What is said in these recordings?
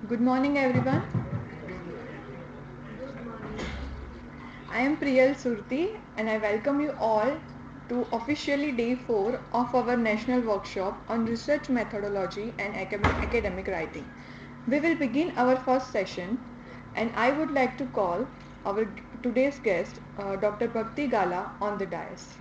Good morning, everyone. I am Priyal Surti and I welcome you all to officially day 4 of our national workshop on research methodology and academic writing. We will begin our first session and I would like to call our today's guest, Dr. Bhakti Gala, on the dais.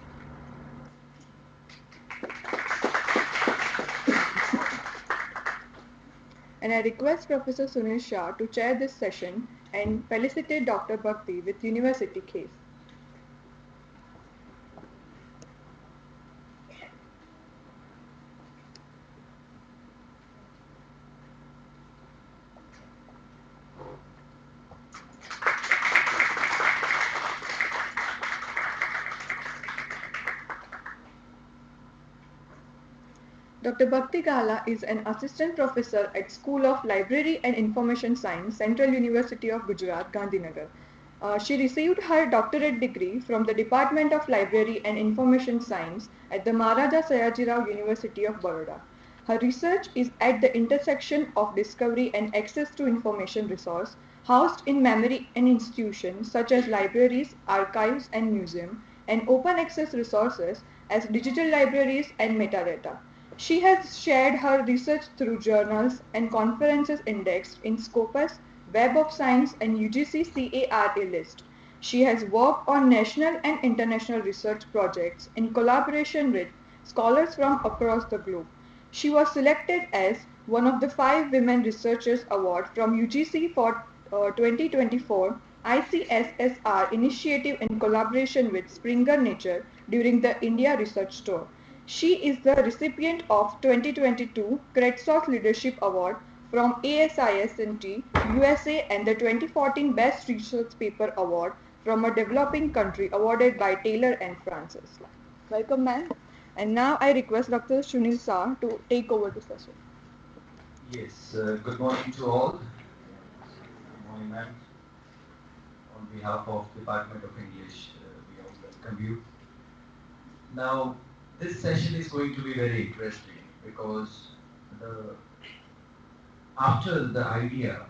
And I request Professor Sunil Shah to chair this session and felicitate Dr. Bhakti with university case. Dr. Bhakti Gala is an assistant professor at School of Library and Information Science, Central University of Gujarat, Gandhinagar. She received her doctorate degree from the Department of Library and Information Science at the Maharaja Sayajirao University of Baroda. Her research is at the intersection of discovery and access to information resource housed in memory and institutions such as libraries, archives and museums, and open access resources as digital libraries and metadata. She has shared her research through journals and conferences indexed in Scopus, Web of Science, and UGC CARA list. She has worked on national and international research projects in collaboration with scholars from across the globe. She was selected as one of the 5 Women Researchers Award from UGC for 2024 ICSSR initiative in collaboration with Springer Nature during the India Research Tour. She is the recipient of 2022 Kretsos Leadership Award from ASISNT USA and the 2014 Best Research Paper Award from a developing country awarded by Taylor and Francis. Welcome, ma'am. And now I request Dr. Sunil Shah to take over the session. Yes, good morning to all. Good morning, ma'am. On behalf of Department of English, we all welcome you. Now, this session is going to be very interesting because the after the idea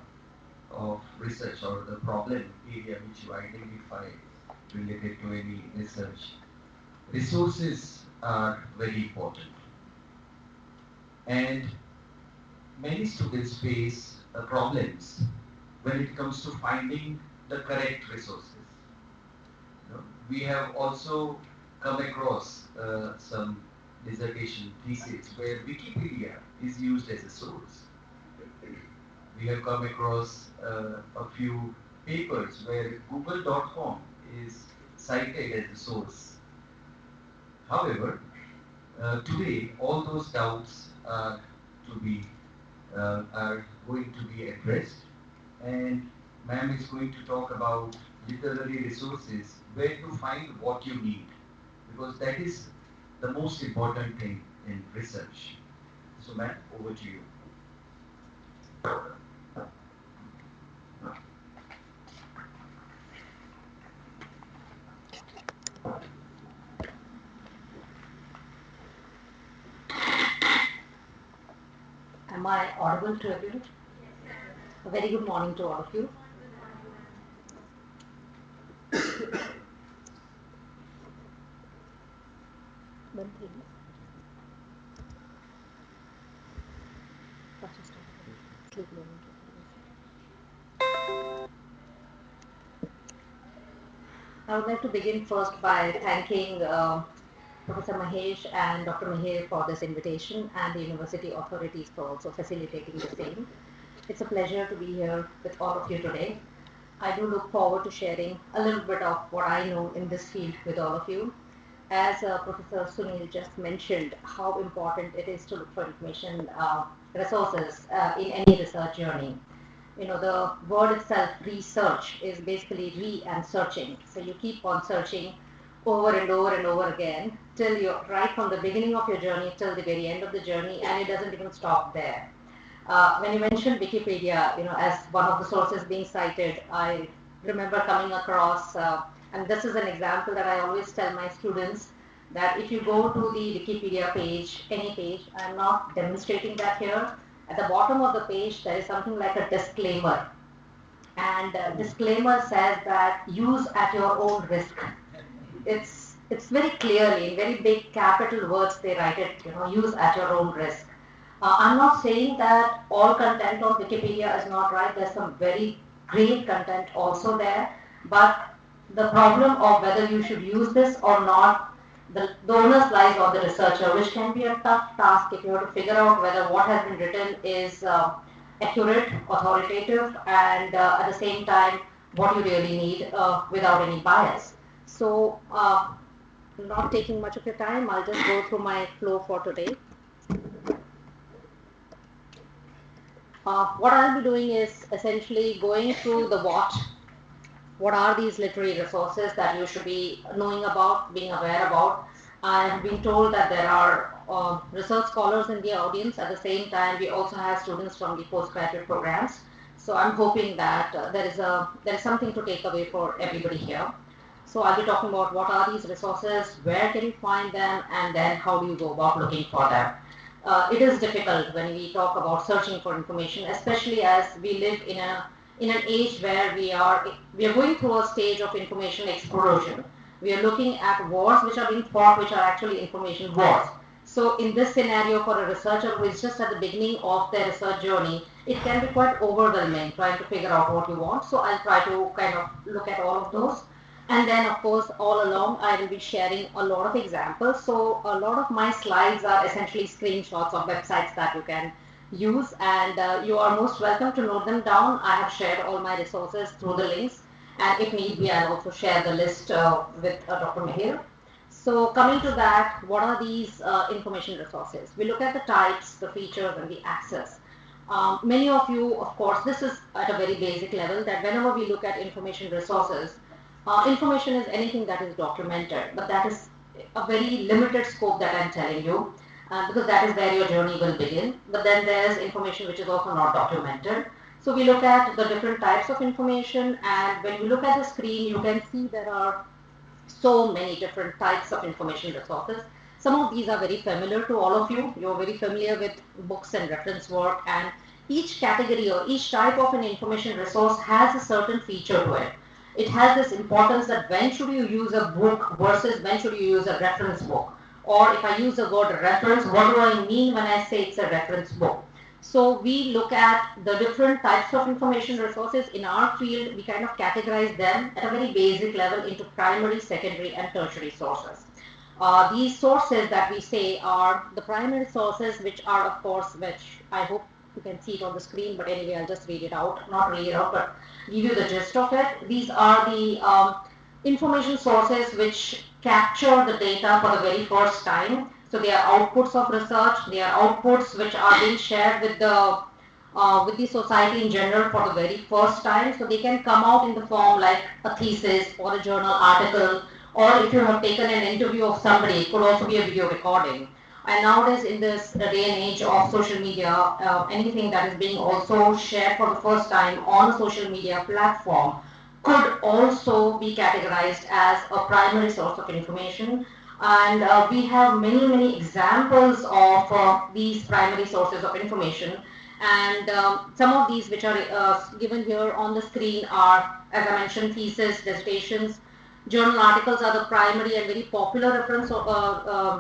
of research or the problem area which you identify related to any research, resources are very important. And many students face problems when it comes to finding the correct resources. We have also come across some dissertation thesis where Wikipedia is used as a source. We have come across a few papers where Google.com is cited as a source. However, today all those doubts are going to be addressed, and ma'am is going to talk about literary resources, where to find what you need, because that is the most important thing in research. So ma'am, over to you. Am I audible to everyone? A very good morning to all of you. I would like to begin first by thanking Professor Mahesh and Dr. Meher for this invitation and the university authorities for also facilitating the same. It's a pleasure to be here with all of you today. I do look forward to sharing a little bit of what I know in this field with all of you. As Professor Sunil just mentioned, how important it is to look for information resources in any research journey. You know, the word itself, research, is basically re and searching. So you keep on searching over and over and over again till you're right from the beginning of your journey till the very end of the journey, and it doesn't even stop there. When you mentioned Wikipedia, you know, as one of the sources being cited, I remember coming across, and this is an example that I always tell my students, that if you go to the Wikipedia page, any page, I'm not demonstrating that here, At the bottom of the page, there is something like a disclaimer. And disclaimer says that use at your own risk. It's very clearly, in very big capital words, they write it, use at your own risk. I'm not saying that all content on Wikipedia is not right. There's some very great content also there. But the problem of whether you should use this or not, the onus lies on the researcher, which can be a tough task if you have to figure out whether what has been written is accurate, authoritative, and at the same time, what you really need without any bias. So, not taking much of your time, I'll just go through my flow for today. What I'll be doing is essentially going through the what are these literary resources that you should be knowing about, being aware about. I've been told that there are research scholars in the audience. At the same time, we also have students from the postgraduate programs. So I'm hoping that there is something to take away for everybody here. So I'll be talking about what are these resources, where can you find them, and then how do you go about looking for them. It is difficult when we talk about searching for information, especially as we live in an age where we are going through a stage of information explosion. We are looking at wars which are being fought, which are actually information wars. So in this scenario, for a researcher who is just at the beginning of their research journey, it can be quite overwhelming trying to figure out what you want. So I'll try to kind of look at all of those. And then, of course, all along, I will be sharing a lot of examples. So a lot of my slides are essentially screenshots of websites that you can use, and you are most welcome to note them down. I have shared all my resources through the links, and if need be, I'll also share the list with Dr. Mihir. So coming to that, what are these information resources? We look at the types, the features, and the access. Many of you, of course, this is at a very basic level, that whenever we look at information resources, information is anything that is documented, but that is a very limited scope that I'm telling you, because that is where your journey will begin. But then there's information which is also not documented. So we look at the different types of information, and when you look at the screen, you can see there are so many different types of information resources. Some of these are very familiar to all of you. You're very familiar with books and reference work, and each category or each type of an information resource has a certain feature to it. It has this importance that when should you use a book versus when should you use a reference book. Or if I use the word reference, what do I mean when I say it's a reference book? So we look at the different types of information resources in our field. We kind of categorize them at a very basic level into primary, secondary, and tertiary sources. These sources that we say are the primary sources, which are, of course, which I hope you can see it on the screen, but anyway, I'll just read it out, not read it out, but give you the gist of it. These are the information sources which capture the data for the very first time. So they are outputs of research. They are outputs which are being shared with the society in general for the very first time. So they can come out in the form like a thesis or a journal article, or if you have taken an interview of somebody, it could also be a video recording. And nowadays, in this day and age of social media, anything that is being also shared for the first time on a social media platform could also be categorized as a primary source of information. And we have many, many examples of these primary sources of information. And some of these which are given here on the screen are, as I mentioned, thesis, dissertations. Journal articles are the primary and very popular reference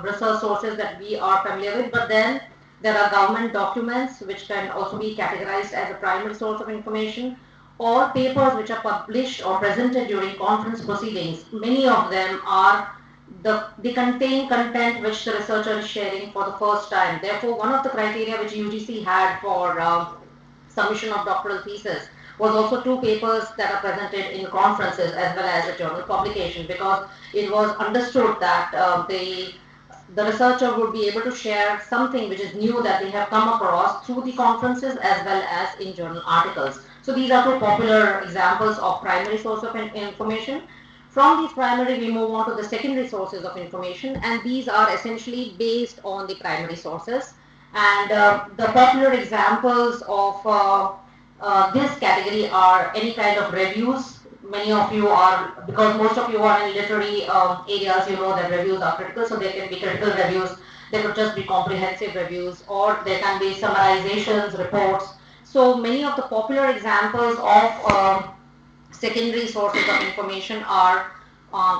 research sources that we are familiar with, but then there are government documents which can also be categorized as a primary source of information, or papers which are published or presented during conference proceedings. Many of them are they contain content which the researcher is sharing for the first time. Therefore, one of the criteria which UGC had for submission of doctoral thesis was also 2 papers that are presented in conferences as well as a journal publication, because it was understood that the researcher would be able to share something which is new that they have come across through the conferences as well as in journal articles. So these are 2 popular examples of primary source of information. From these primary, we move on to the secondary sources of information, and these are essentially based on the primary sources. And the popular examples of this category are any kind of reviews. Many of you are, because most of you are in literary areas, you know that reviews are critical, so there can be critical reviews. There could just be comprehensive reviews, or there can be summarizations, reports. So many of the popular examples of secondary sources of information are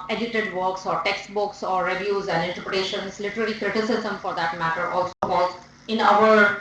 edited works or textbooks or reviews and interpretations. Literary criticism, for that matter, also falls in our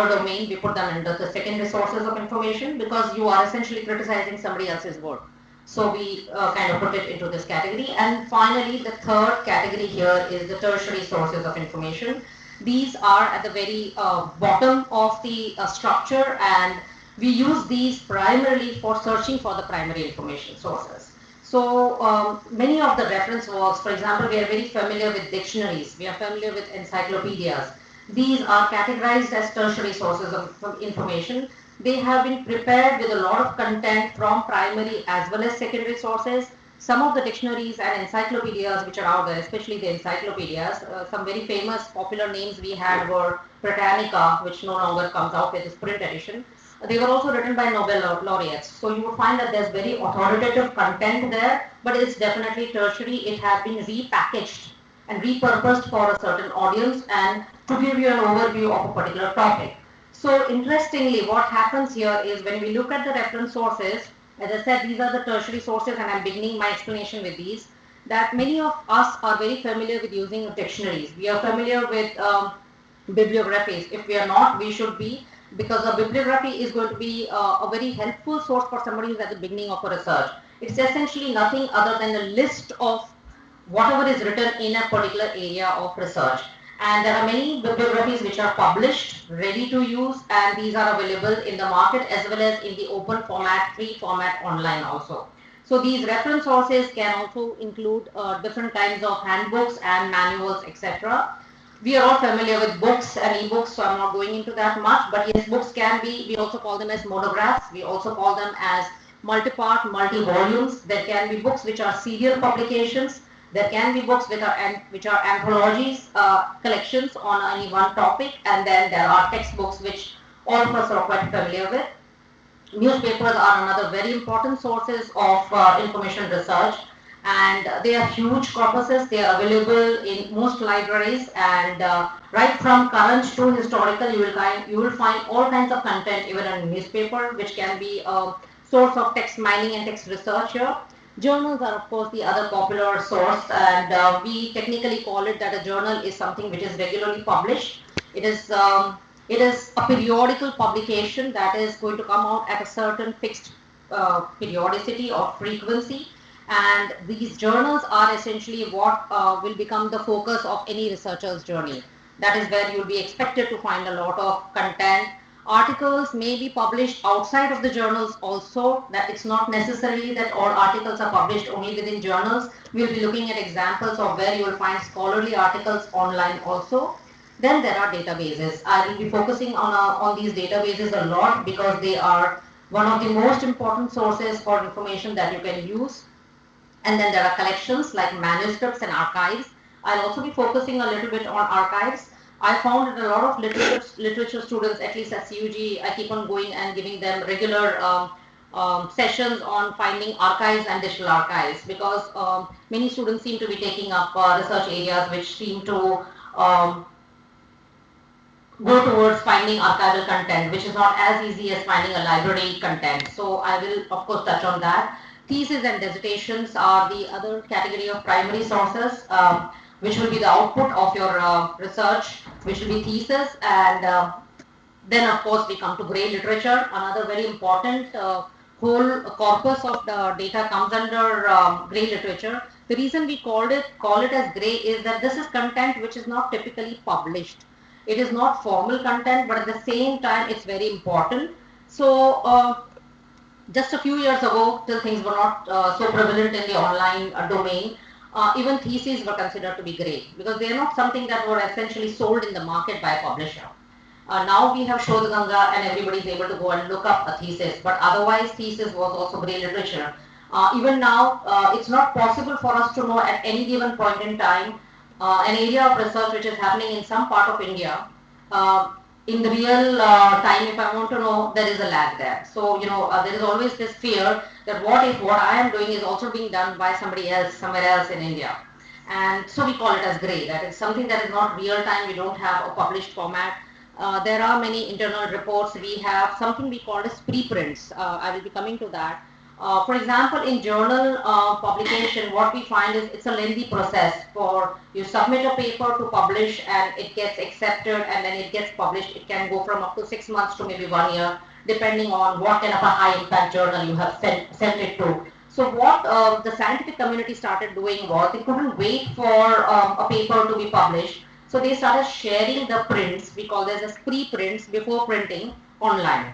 domain. We put them under the secondary sources of information because you are essentially criticizing somebody else's work. So we kind of put it into this category. And finally, the third category here is the tertiary sources of information. These are at the very bottom of the structure, and we use these primarily for searching for the primary information sources. So many of the reference works, for example, we are very familiar with dictionaries, we are familiar with encyclopedias. These are categorized as tertiary sources of information. They have been prepared with a lot of content from primary as well as secondary sources. Some of the dictionaries and encyclopedias which are out there, especially the encyclopedias, some very famous popular names we had were Britannica, which no longer comes out with its print edition. They were also written by Nobel laureates. So you will find that there's very authoritative content there, but it's definitely tertiary. It has been repackaged and repurposed for a certain audience and to give you an overview of a particular topic. So interestingly, what happens here is when we look at the reference sources, as I said, these are the tertiary sources, and I'm beginning my explanation with these, that many of us are very familiar with using dictionaries. We are familiar with bibliographies. If we are not, we should be, because a bibliography is going to be a very helpful source for somebody who's at the beginning of a research. It's essentially nothing other than a list of whatever is written in a particular area of research. And there are many bibliographies which are published, ready to use, and these are available in the market as well as in the open format, free format online also. So these reference sources can also include different kinds of handbooks and manuals, etc. We are all familiar with books and e-books, so I'm not going into that much, but yes, books can be, we also call them as monographs, we also call them as multi-part, multi-volumes. There can be books which are serial publications. There can be books which are anthologies, collections on any one topic, and then there are textbooks which all of us are quite familiar with. Newspapers are another very important sources of information research, and they are huge corpuses. They are available in most libraries, and right from current to historical, you will find all kinds of content even in a newspaper, which can be a source of text mining and text research here. Journals are, of course, the other popular source, and we technically call it that a journal is something which is regularly published. It is a periodical publication that is going to come out at a certain fixed periodicity or frequency, and these journals are essentially what will become the focus of any researcher's journey. That is where you will be expected to find a lot of content. Articles may be published outside of the journals also, that it's not necessarily that all articles are published only within journals. We'll be looking at examples of where you will find scholarly articles online also. Then there are databases. I will be focusing on these databases a lot because they are one of the most important sources for information that you can use. And then there are collections like manuscripts and archives. I'll also be focusing a little bit on archives. I found that a lot of literature students, at least at CUG, I keep on going and giving them regular sessions on finding archives and digital archives, because many students seem to be taking up research areas which seem to go towards finding archival content, which is not as easy as finding a library content. So I will, of course, touch on that. Theses and dissertations are the other category of primary sources, which will be the output of your research, which will be thesis. And then, of course, we come to grey literature. Another very important whole corpus of the data comes under grey literature. The reason we call it as grey is that this is content which is not typically published. It is not formal content, but at the same time, it's very important. So just a few years ago, till things were not so prevalent in the online domain, even theses were considered to be grey, because they are not something that were essentially sold in the market by a publisher. Now we have Shodh Ganga and everybody is able to go and look up a thesis, but otherwise thesis was also grey literature. Even now, it's not possible for us to know at any given point in time an area of research which is happening in some part of India. In the real time, if I want to know, there is a lag there. So, there is always this fear that what if what I am doing is also being done by somebody else, somewhere else in India. And so we call it as gray. That is something that is not real time. We don't have a published format. There are many internal reports. We have something we call as preprints. I will be coming to that. For example, in journal publication, what we find is it's a lengthy process for you submit a paper to publish and it gets accepted and then it gets published. It can go from up to 6 months to maybe 1 year, depending on what kind of a high impact journal you have sent it to. So what the scientific community started doing was they couldn't wait for a paper to be published. So they started sharing the prints, we call this as preprints, before printing online.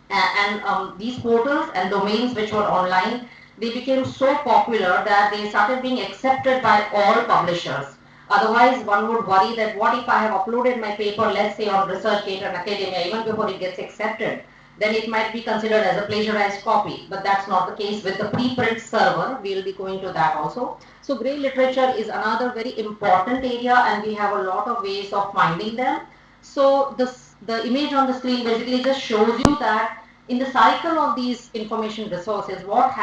And these portals and domains which were online, they became so popular that they started being accepted by all publishers. Otherwise, one would worry that what if I have uploaded my paper, let's say on ResearchGate and Academia, even before it gets accepted, then it might be considered as a plagiarized copy. But that's not the case with the preprint server. We will be going to that also. So gray literature is another very important area, and we have a lot of ways of finding them. So the image on the screen basically just shows you that in the cycle of these information resources, what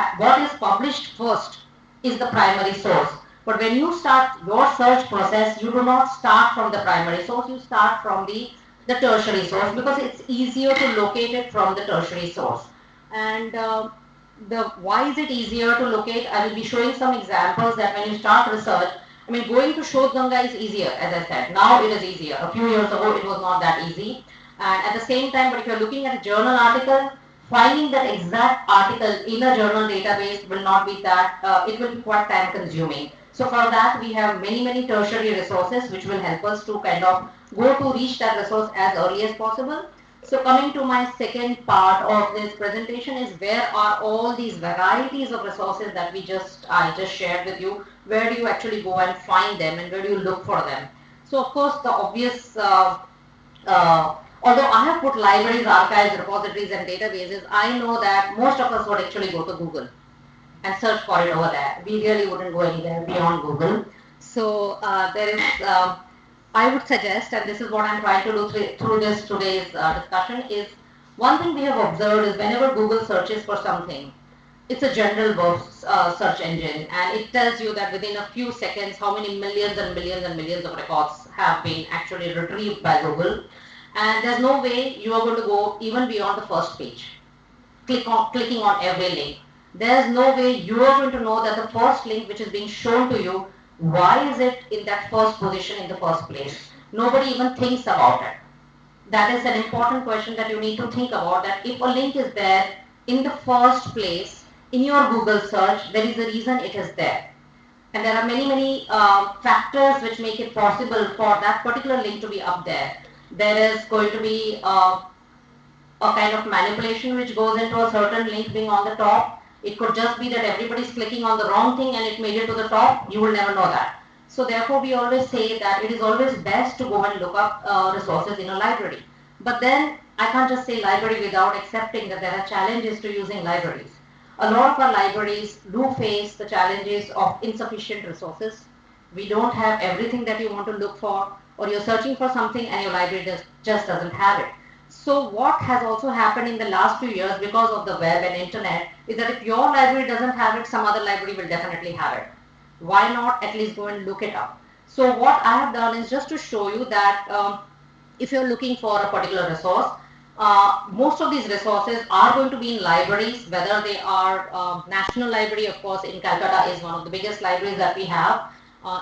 is published first is the primary source. But when you start your search process, you do not start from the primary source, you start from the tertiary source, because it's easier to locate it from the tertiary source. And why is it easier to locate? I will be showing some examples that when you start research, I mean, going to Shodhganga is easier, as I said. Now it is easier. A few years ago, it was not that easy. And at the same time, but if you're looking at a journal article, finding that exact article in a journal database will not be that, it will be quite time consuming. So for that, we have many tertiary resources which will help us to kind of go to reach that resource as early as possible. So coming to my second part of this presentation is where are all these varieties of resources that I just shared with you, where do you actually go and find them and where do you look for them? So of course the obvious, although I have put libraries, archives, repositories and databases, I know that most of us would actually go to Google and search for it over there. We really wouldn't go anywhere beyond Google. So there is, I would suggest, and this is what I'm trying to do through this today's discussion, is one thing we have observed is whenever Google searches for something, it's a general search engine, and it tells you that within a few seconds how many millions and millions and millions of records have been actually retrieved by Google. And there's no way you are going to go even beyond the first page, clicking on every link. There's no way you are going to know that the first link which is being shown to you, why is it in that first position in the first place? Nobody even thinks about it. That is an important question that you need to think about, that if a link is there in the first place in your Google search, there is a reason it is there. And there are many factors which make it possible for that particular link to be up there. There is going to be a kind of manipulation which goes into a certain link being on the top. It could just be that everybody's clicking on the wrong thing and it made it to the top. You will never know that. So therefore, we always say that it is always best to go and look up resources in a library. But then I can't just say library without accepting that there are challenges to using libraries. A lot of our libraries do face the challenges of insufficient resources. We don't have everything that you want to look for, or you're searching for something and your library just doesn't have it. So what has also happened in the last few years because of the web and internet is that if your library doesn't have it, some other library will definitely have it. Why not at least go and look it up? So what I have done is just to show you that if you're looking for a particular resource, most of these resources are going to be in libraries, whether they are National Library, of course, in Calcutta is one of the biggest libraries that we have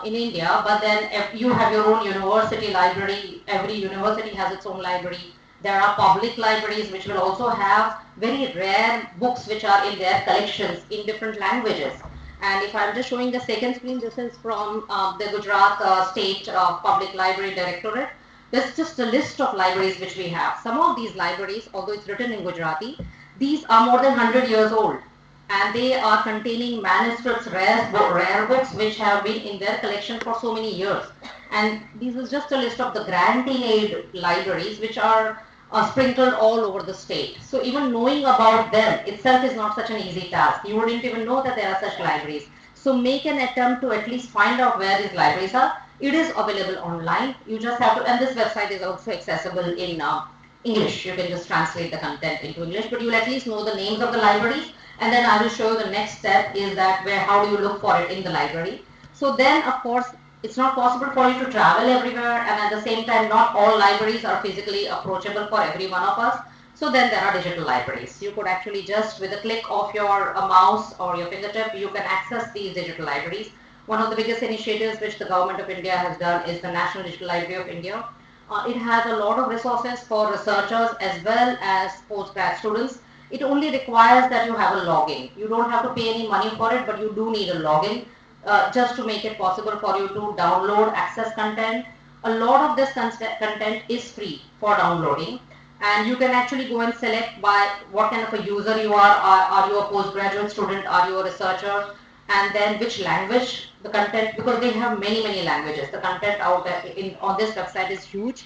in India, but then if you have your own university library, every university has its own library. There are public libraries which will also have very rare books which are in their collections in different languages. And if I'm just showing the second screen, this is from the Gujarat State Public Library Directorate. This is just a list of libraries which we have. Some of these libraries, although it's written in Gujarati, these are more than 100 years old. And they are containing manuscripts, rare books which have been in their collection for so many years. And this is just a list of the granting aid libraries which are sprinkled all over the state. So even knowing about them itself is not such an easy task. You wouldn't even know that there are such libraries. So make an attempt to at least find out where these libraries are. It is available online. You just have to, and this website is also accessible in English. You can just translate the content into English, but you'll at least know the names of the libraries. And then I will show you the next step is that how do you look for it in the library. So then, of course, it's not possible for you to travel everywhere, and at the same time, not all libraries are physically approachable for every one of us. So then there are digital libraries. You could actually just, with a click of your mouse or your fingertip, you can access these digital libraries. One of the biggest initiatives which the government of India has done is the National Digital Library of India. It has a lot of resources for researchers as well as postgrad students. It only requires that you have a login. You don't have to pay any money for it, but you do need a login just to make it possible for you to download, access content. A lot of this content is free for downloading, and you can actually go and select by what kind of a user you are. Are you a postgraduate student? Are you a researcher? And then which language the content, because they have many languages. The content out on this website is huge.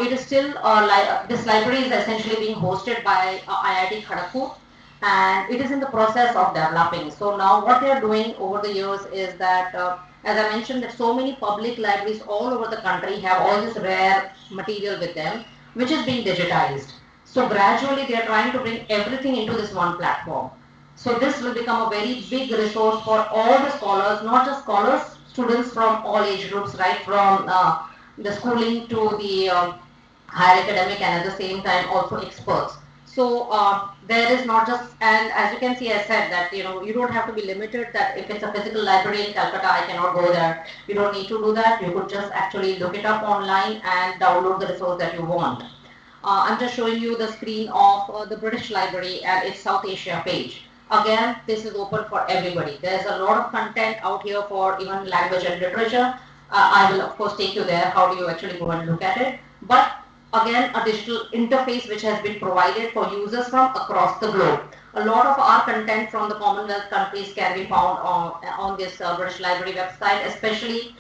It is still this library is essentially being hosted by IIT Kharagpur, and it is in the process of developing. So now what they are doing over the years is that, as I mentioned, that so many public libraries all over the country have all this rare material with them, which is being digitized. So gradually they are trying to bring everything into this one platform. So this will become a very big resource for all the scholars, not just scholars, students from all age groups, right from the schooling to the higher academic, and at the same time also experts. So there is not just, and as you can see, I said that you don't have to be limited that if it's a physical library in Calcutta, I cannot go there. You don't need to do that. You could just actually look it up online and download the resource that you want. I'm just showing you the screen of the British Library and its South Asia page. Again, this is open for everybody. There's a lot of content out here for even language and literature. I will of course take you there. How do you actually go and look at it? But again, a digital interface which has been provided for users from across the globe. A lot of our content from the Commonwealth countries can be found on this British Library website, especially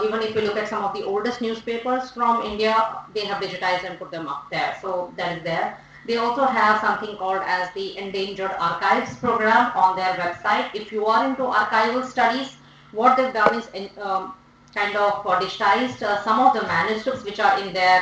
even if you look at some of the oldest newspapers from India, they have digitized and put them up there. So that is there. They also have something called as the Endangered Archives program on their website. If you are into archival studies, what they've done is kind of digitized some of the manuscripts which are in their,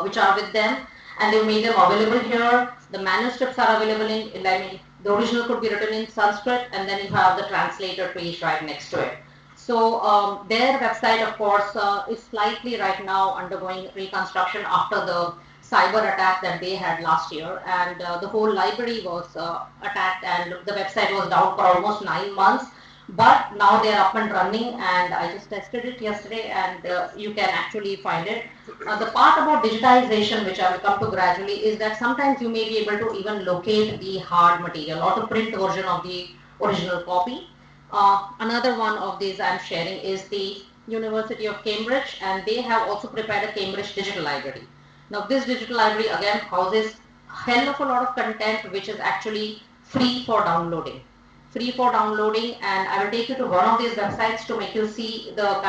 which are with them, and they've made them available here. The manuscripts are available in, I mean, the original could be written in Sanskrit, and then you have the translator page right next to it. So their website, of course, is slightly right now undergoing reconstruction after the cyber attack that they had last year, and the whole library was attacked, and the website was down for almost 9 months. But now they are up and running, and I just tested it yesterday, and you can actually find it. The part about digitization, which I will come to gradually, is that sometimes you may be able to even locate the hard material or the print version of the original copy. Another one of these I'm sharing is the University of Cambridge, and they have also prepared a Cambridge Digital Library. Now this digital library again houses a hell of a lot of content which is actually free for downloading. Free for downloading, and I will take you to one of these websites to make you see the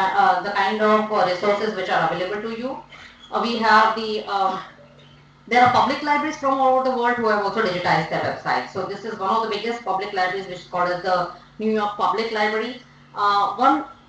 kind of resources which are available to you. We have there are public libraries from all over the world who have also digitized their websites. So this is one of the biggest public libraries, which is called as the New York Public Library.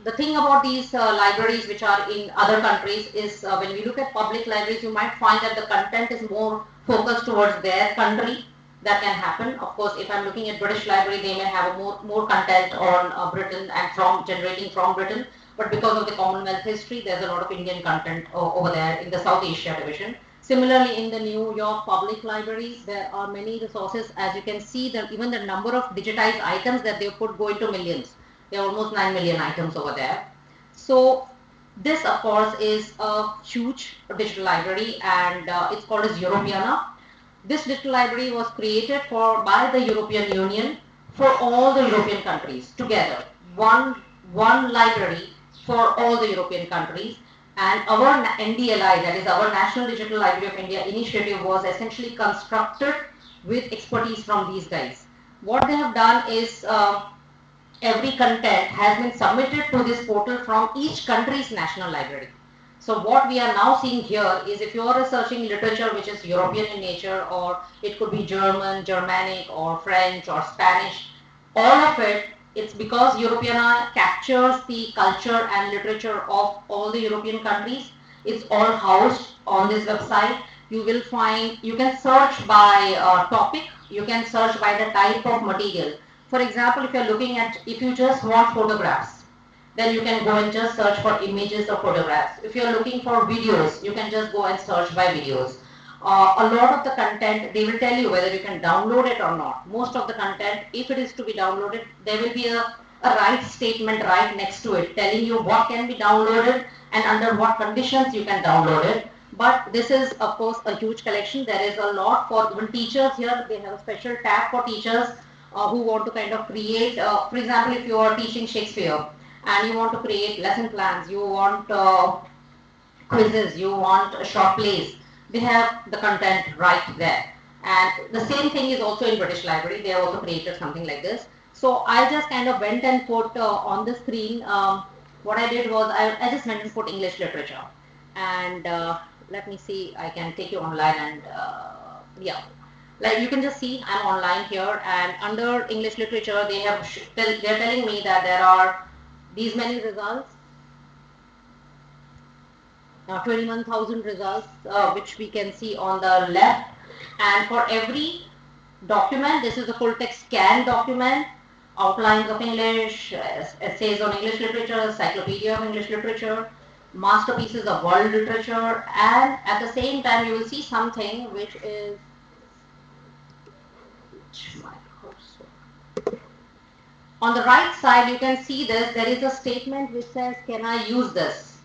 The thing about these libraries which are in other countries is when we look at public libraries, you might find that the content is more focused towards their country. That can happen. Of course, if I'm looking at British Library, they may have a more content on Britain and generating from Britain. But because of the Commonwealth history, there's a lot of Indian content over there in the South Asia division. Similarly, in the New York Public Library, there are many resources. As you can see, that even the number of digitized items that they put go into millions. There are almost 9 million items over there. So this, of course, is a huge digital library, and it's called as Europeana. This digital library was created by the European Union for all the European countries together. One library for all the European countries. And our NDLI, that is our National Digital Library of India initiative, was essentially constructed with expertise from these guys. What they have done is every content has been submitted to this portal from each country's national library. So what we are now seeing here is if you are researching literature which is European in nature, or it could be German, Germanic, or French, or Spanish, all of it, it's because Europeana captures the culture and literature of all the European countries. It's all housed on this website. You will find, you can search by topic, you can search by the type of material. For example, if you're looking at, if you just want photographs, then you can go and just search for images or photographs. If you're looking for videos, you can just go and search by videos. A lot of the content, they will tell you whether you can download it or not. Most of the content, if it is to be downloaded, there will be a right statement right next to it telling you what can be downloaded and under what conditions you can download it. But this is of course a huge collection. There is a lot for even teachers here. They have a special tab for teachers who want to kind of create, for example, if you are teaching Shakespeare and you want to create lesson plans, you want quizzes, you want short plays, they have the content right there. And the same thing is also in British Library. They have also created something like this. So I just kind of went and put on the screen, what I did was I just went and put English literature. And let me see, I can take you online and yeah. Like you can just see I'm online here, and under English literature they have they're telling me that there are these many results, 21,000 results, which we can see on the left. And for every document, this is a full text scan document, outlines of English, essays on English literature, encyclopedia of English literature, masterpieces of world literature, and at the same time you will see something which is on the right side. You can see this, there is a statement which says, can I use this?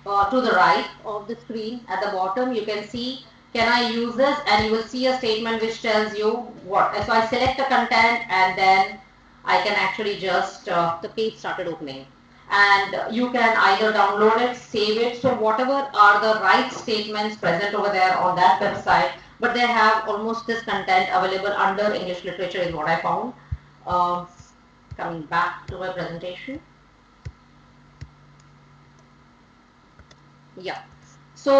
To the right of the screen at the bottom you can see, can I use this, and you will see a statement which tells you what. So I select the content and then I can actually just, the page started opening, and you can either download it, save it. So whatever are the right statements present over there on that website, but they have almost this content available under English literature is what I found. Coming back to my presentation. Yeah. So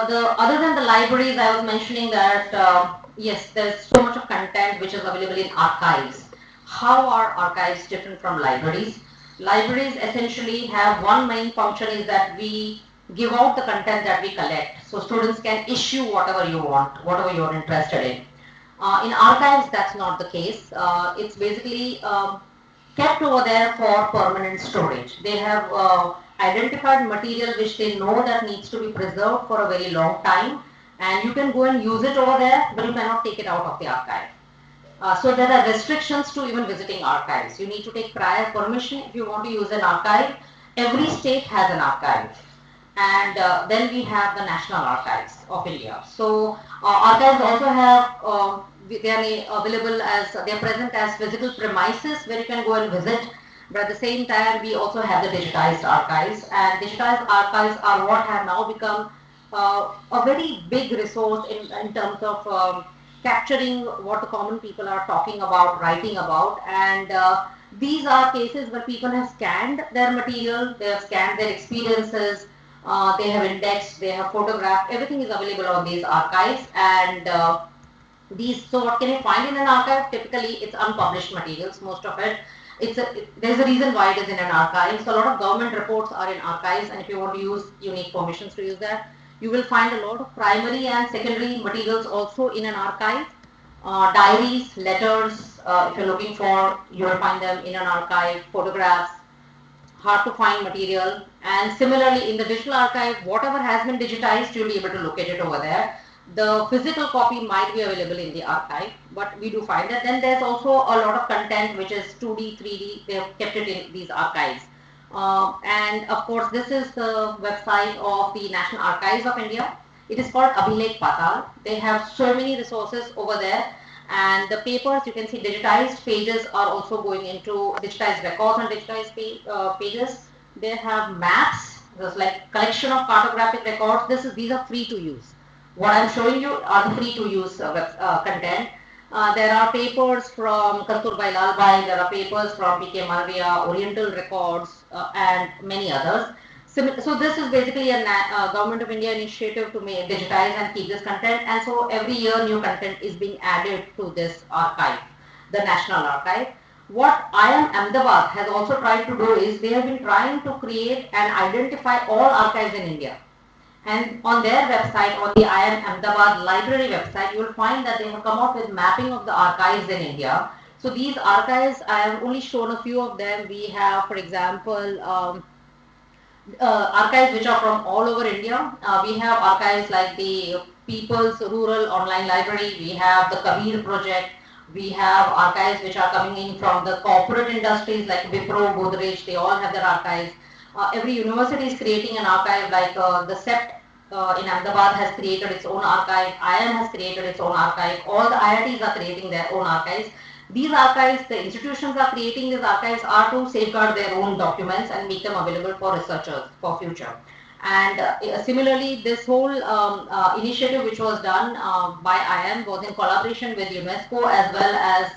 the other than the libraries, I was mentioning that yes, there is so much of content which is available in archives. How are archives different from libraries? Libraries essentially have one main function, is that we give out the content that we collect. So students can issue whatever you want, whatever you are interested in. In archives, that's not the case. It's basically kept over there for permanent storage. They have identified material which they know that needs to be preserved for a very long time, and you can go and use it over there, but you cannot take it out of the archive. So there are restrictions to even visiting archives. You need to take prior permission if you want to use an archive. Every state has an archive. And then we have the National Archives of India. So archives also have, they are available as, they are present as physical premises where you can go and visit. But at the same time, we also have the digitized archives, and digitized archives are what have now become a very big resource in terms of capturing what the common people are talking about, writing about. And these are cases where people have scanned their material, they have scanned their experiences, they have indexed, they have photographed, everything is available on these archives. And so what can you find in an archive? Typically, it's unpublished materials, most of it. There's a reason why it is in an archive. So a lot of government reports are in archives, and if you want to use, you need permissions to use that. You will find a lot of primary and secondary materials also in an archive. Diaries, letters, if you're looking for, you will find them in an archive. Photographs, hard to find material. And similarly in the digital archive, whatever has been digitized, you'll be able to locate it over there. The physical copy might be available in the archive, but we do find that. Then there's also a lot of content which is 2D, 3D, they have kept it in these archives. And of course, this is the website of the National Archives of India. It is called Abhilekh Patal. They have so many resources over there. And the papers, you can see digitized pages are also going into digitized records and digitized pages. They have maps, there's like collection of cartographic records. These are free to use. What I'm showing you are the free to use content. There are papers from Kasturbai Lalbhai, there are papers from P.K. Malviya, Oriental Records, and many others. So this is basically a Government of India initiative to digitize and keep this content, and so every year new content is being added to this archive, the National Archive. What IIM Ahmedabad has also tried to do is they have been trying to create and identify all archives in India. And on their website, on the IIM Ahmedabad library website, you will find that they have come up with mapping of the archives in India. So these archives, I have only shown a few of them. We have, for example, archives which are from all over India. We have archives like the People's Rural Online Library. We have the Kabir Project. We have archives which are coming in from the corporate industries like Wipro, Godrej. They all have their archives. Every university is creating an archive, like the CEPT in Ahmedabad has created its own archive. IIM has created its own archive. All the IITs are creating their own archives. These archives, the institutions are creating these archives are to safeguard their own documents and make them available for researchers for future. And similarly, this whole initiative which was done by IIM was in collaboration with UNESCO, as well as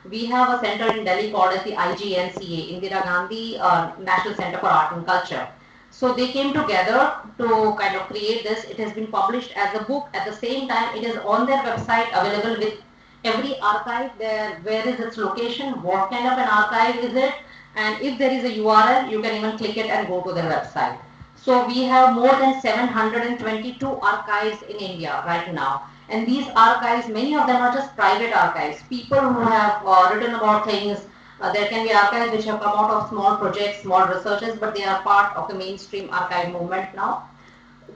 we have a center in Delhi called as the IGNCA, Indira Gandhi National Center for Art and Culture. So they came together to kind of create this. It has been published as a book. At the same time, it is on their website available with every archive there, where is its location, what kind of an archive is it, and if there is a URL, you can even click it and go to their website. So we have more than 722 archives in India right now. And these archives, many of them are just private archives. People who have written about things, there can be archives which have come out of small projects, small researches, but they are part of the mainstream archive movement now.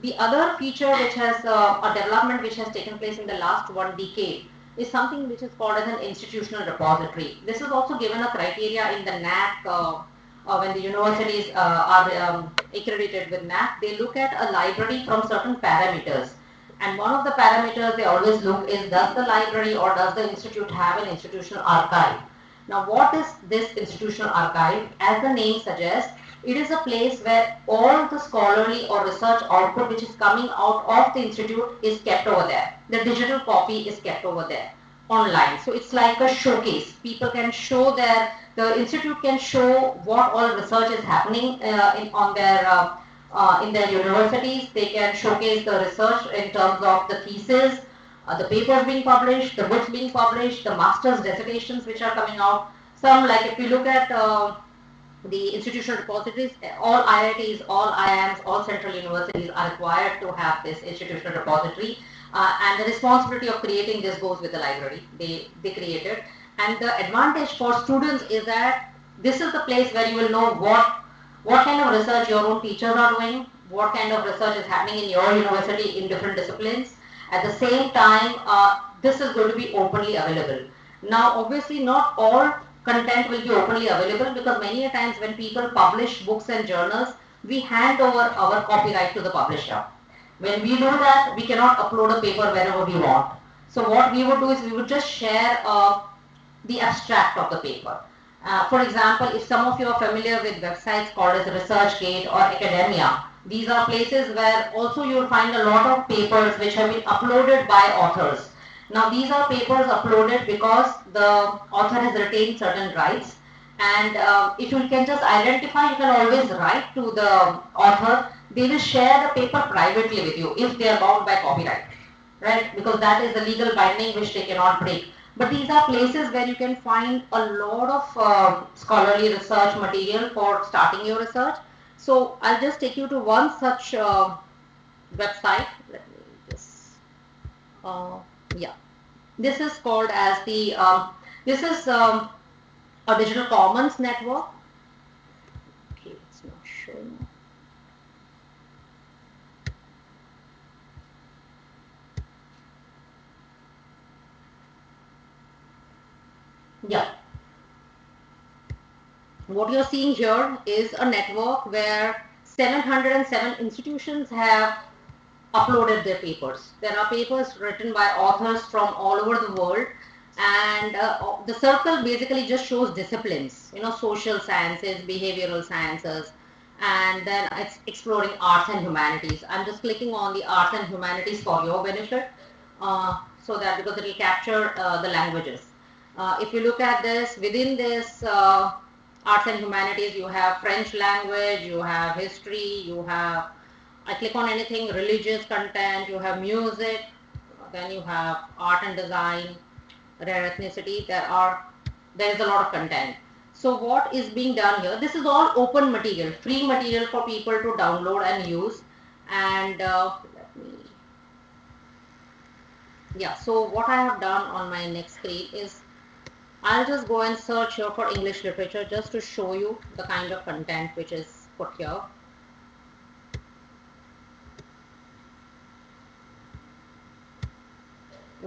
The other feature which has a development which has taken place in the last 1 decade is something which is called as an institutional repository. This is also given a criteria in the NAC when the universities are accredited with NAC. They look at a library from certain parameters. And one of the parameters they always look is, does the library or does the institute have an institutional archive? Now, what is this institutional archive? As the name suggests, it is a place where all the scholarly or research output which is coming out of the institute is kept over there. The digital copy is kept over there online. So it's like a showcase. People can show the institute can show what all research is happening in their universities. They can showcase the research in terms of the thesis, the papers being published, the books being published, the master's dissertations which are coming out. Some, like if you look at the institutional repositories, all IITs, all IIMs, all central universities are required to have this institutional repository, and the responsibility of creating this goes with the library. They create it, and the advantage for students is that this is the place where you will know what kind of research your own teachers are doing, what kind of research is happening in your university in different disciplines. At the same time, this is going to be openly available. Now, obviously, not all content will be openly available, because many a times when people publish books and journals, we hand over our copyright to the publisher. When we do that, we cannot upload a paper wherever we want. So what we would do is we would just share the abstract of the paper. For example, if some of you are familiar with websites called as ResearchGate or Academia, these are places where also you will find a lot of papers which have been uploaded by authors. Now these are papers uploaded because the author has retained certain rights, and if you can just identify, you can always write to the author. They will share the paper privately with you if they are bound by copyright, right? Because that is the legal binding which they cannot break. But these are places where you can find a lot of scholarly research material for starting your research. So I'll just take you to one such website. Let me just, yeah. This is called as the, this is a digital commons network. Okay, it's not showing. Yeah. What you're seeing here is a network where 707 institutions have uploaded their papers. There are papers written by authors from all over the world, and the circle basically just shows disciplines, social sciences, behavioral sciences, and then it's exploring arts and humanities. I'm just clicking on the arts and humanities for your benefit, so that because it will capture the languages. If you look at this, within this arts and humanities, you have French language, you have history, you have, I click on anything, religious content, you have music, then you have art and design, rare ethnicity, there is a lot of content. So what is being done here, this is all open material, free material for people to download and use. And yeah, so what I have done on my next screen is I'll just go and search here for English literature just to show you the kind of content which is put here.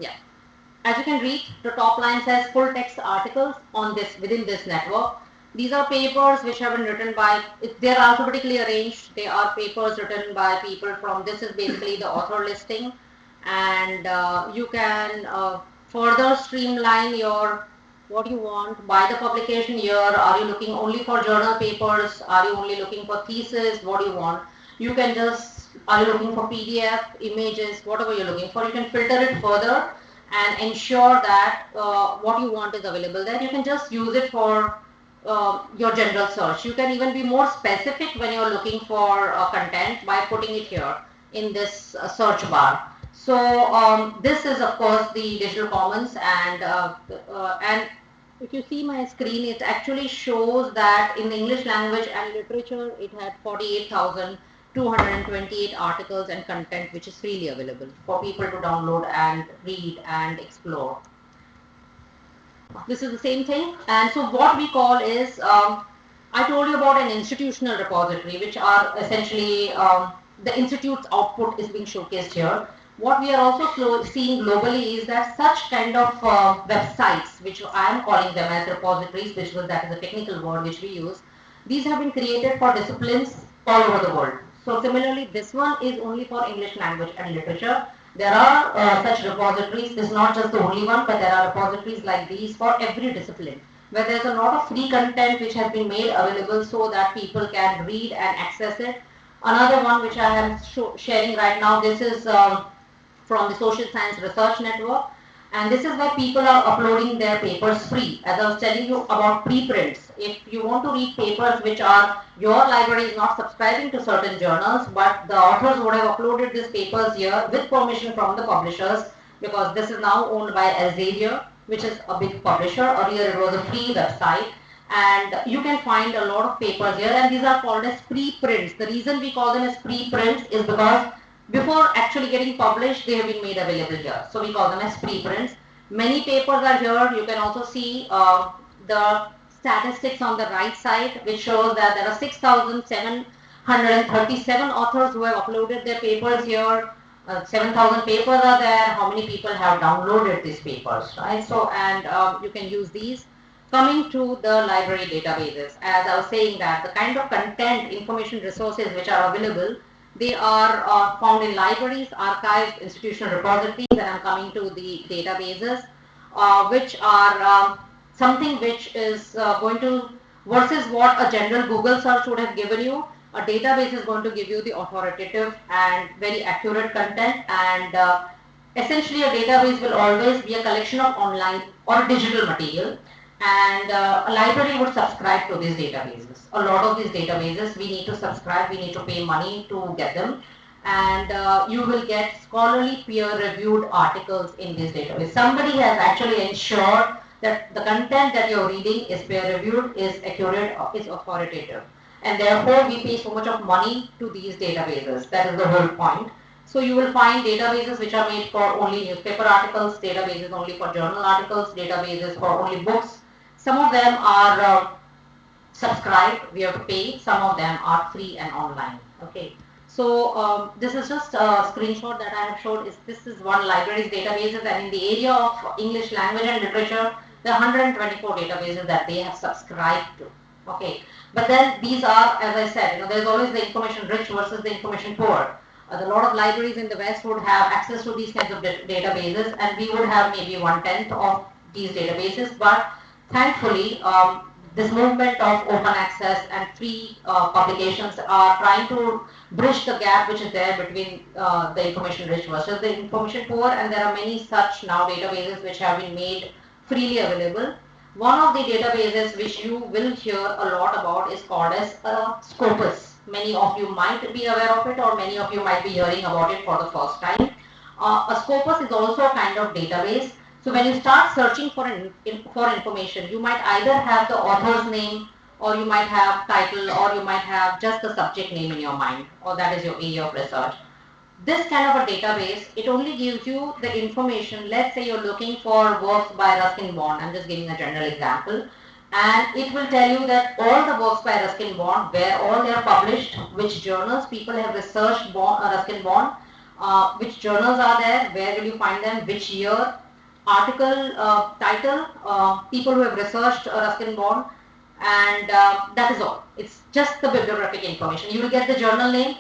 Yeah. As you can read, the top line says full text articles on this within this network. These are papers which have been written by, they're alphabetically arranged. They are papers written by people from, this is basically the author listing. And you can further streamline your, what you want by the publication year. Are you looking only for journal papers? Are you only looking for thesis? What do you want? You can just, are you looking for PDF, images, whatever you're looking for, you can filter it further and ensure that what you want is available there. You can just use it for your general search. You can even be more specific when you're looking for content by putting it here in this search bar. So this is of course the Digital Commons, and if you see my screen, it actually shows that in the English language and literature, it had 48,228 articles and content which is freely available for people to download and read and explore. This is the same thing. And so what we call is, I told you about an institutional repository, which are essentially the institute's output is being showcased here. What we are also seeing globally is that such kind of websites, which I am calling them as repositories, that is a technical word which we use, these have been created for disciplines all over the world. So similarly, this one is only for English language and literature. There are such repositories. This is not just the only one, but there are repositories like these for every discipline, where there's a lot of free content which has been made available so that people can read and access it. Another one which I am sharing right now, this is from the Social Science Research Network, and this is where people are uploading their papers free. As I was telling you about preprints, if you want to read papers which are, your library is not subscribing to certain journals, but the authors would have uploaded these papers here with permission from the publishers, because this is now owned by Elsevier, which is a big publisher. Earlier it was a free website, and you can find a lot of papers here, and these are called as preprints. The reason we call them as preprints is because before actually getting published, they have been made available here. So we call them as preprints. Many papers are here. You can also see the statistics on the right side, which shows that there are 6,737 authors who have uploaded their papers here. 7,000 papers are there. How many people have downloaded these papers, right? So, and you can use these. Coming to the library databases, as I was saying, that the kind of content, information resources which are available, they are found in libraries, archives, institutional repositories, and I'm coming to the databases, which are something which is going to, versus what a general Google search would have given you, a database is going to give you the authoritative and very accurate content, and essentially a database will always be a collection of online or digital material, and a library would subscribe to these databases. A lot of these databases we need to subscribe, we need to pay money to get them, and you will get scholarly peer-reviewed articles in this database. Somebody has actually ensured that the content that you're reading is peer-reviewed, is accurate, is authoritative, and therefore we pay so much of money to these databases. That is the whole point. So you will find databases which are made for only newspaper articles, databases only for journal articles, databases for only books. Some of them are subscribed, we have to pay. Some of them are free and online. Okay. So this is just a screenshot that I have showed. This is one library's databases, and in the area of English language and literature, there are 124 databases that they have subscribed to. Okay. But then these are, as I said, there's always the information rich versus the information poor. A lot of libraries in the West would have access to these kinds of databases, and we would have maybe 1/10 of these databases, but thankfully, this movement of open access and free publications are trying to bridge the gap which is there between the information rich versus the information poor, and there are many such now databases which have been made freely available. One of the databases which you will hear a lot about is called as Scopus. Many of you might be aware of it, or many of you might be hearing about it for the first time. A Scopus is also a kind of database. So when you start searching for information, you might either have the author's name, or you might have title, or you might have just the subject name in your mind, or that is your area of research. This kind of a database, it only gives you the information. Let's say you're looking for works by Ruskin Bond. I'm just giving a general example. And it will tell you that all the works by Ruskin Bond, where all they are published, which journals people have researched Ruskin Bond, which journals are there, where will you find them, which year, article title, people who have researched Ruskin Bond, and that is all. It's just the bibliographic information. You will get the journal name,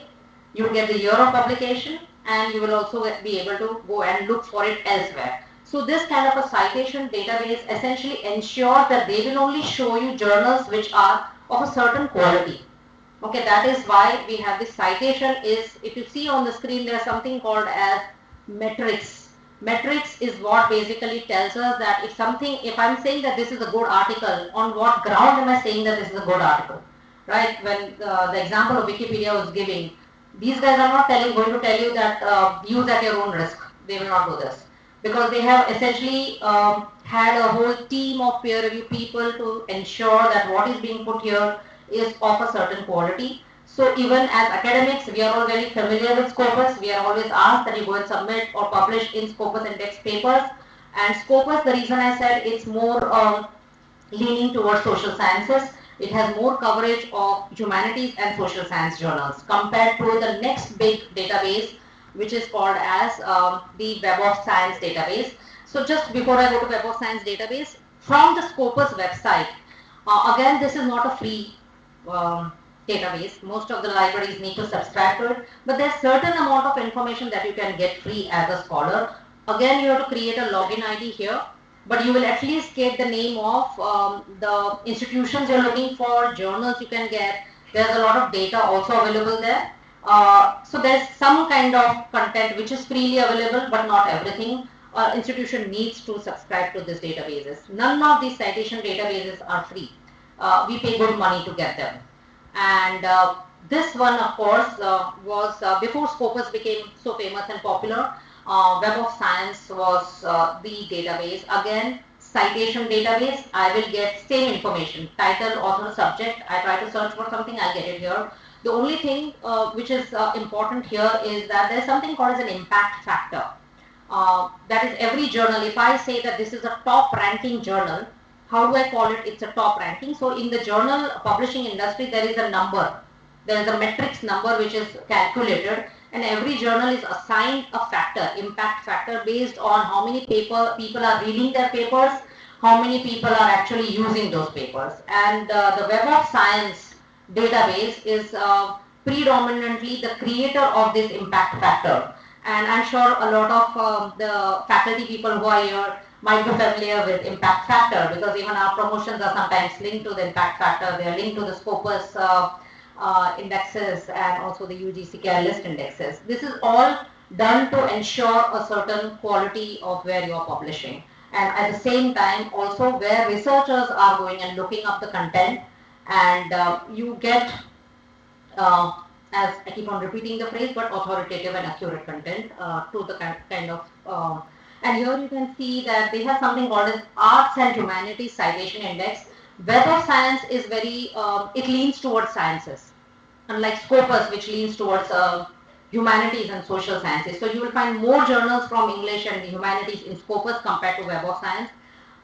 you will get the year of publication, and you will also be able to go and look for it elsewhere. So this kind of a citation database essentially ensures that they will only show you journals which are of a certain quality. Okay, that is why we have this citation. Is, if you see on the screen, there's something called as metrics. Metrics is what basically tells us that if I'm saying that this is a good article, on what ground am I saying that this is a good article, right? When the example of Wikipedia was giving, these guys are not going to tell you that use at your own risk. They will not do this, because they have essentially had a whole team of peer review people to ensure that what is being put here is of a certain quality. So even as academics, we are all very familiar with Scopus. We are always asked that you go and submit or publish in Scopus index papers. And Scopus, the reason I said it's more leaning towards social sciences, it has more coverage of humanities and social science journals compared to the next big database, which is called as the Web of Science database. So just before I go to Web of Science database, from the Scopus website, again, this is not a free database. Most of the libraries need to subscribe to it, but there's certain amount of information that you can get free as a scholar. Again, you have to create a login ID here, but you will at least get the name of the institutions you're looking for, journals you can get. There's a lot of data also available there. So there's some kind of content which is freely available, but not everything. Institution needs to subscribe to these databases. None of these citation databases are free. We pay good money to get them. And this one, of course, was before Scopus became so famous and popular. Web of Science was the database. Again, citation database. I will get same information: title, author, subject. I try to search for something, I'll get it here. The only thing which is important here is that there is something called as an impact factor. That is, every journal, if I say that this is a top ranking journal, how do I call it? It's a top ranking. So in the journal publishing industry, there is a number. There is a metrics number which is calculated, and every journal is assigned a factor, impact factor, based on how many people are reading their papers, how many people are actually using those papers. And the Web of Science database is predominantly the creator of this impact factor. And I'm sure a lot of the faculty people who are here might be familiar with impact factor, because even our promotions are sometimes linked to the impact factor. They are linked to the Scopus indexes and also the UGC list indexes. This is all done to ensure a certain quality of where you are publishing, and at the same time also where researchers are going and looking up the content, and you get, as I keep on repeating the phrase, but authoritative and accurate content to the kind of and here you can see that they have something called as Arts and Humanities Citation Index. Web of Science is very, it leans towards sciences, unlike Scopus, which leans towards humanities and social sciences. So you will find more journals from English and the humanities in Scopus compared to Web of Science.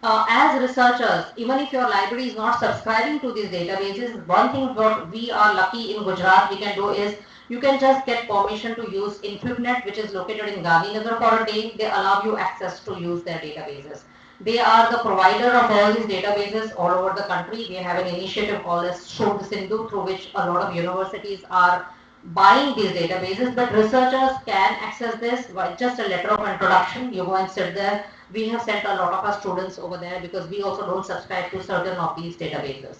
As researchers, even if your library is not subscribing to these databases, one thing what we are lucky in Gujarat we can do is, you can just get permission to use InfibNet, which is located in Gandhinagar, for a day. They allow you access to use their databases. They are the provider of all these databases all over the country. We have an initiative called as Shodh Sindhu, through which a lot of universities are buying these databases, but researchers can access this by just a letter of introduction. You go and sit there. We have sent a lot of our students over there because we also don't subscribe to certain of these databases.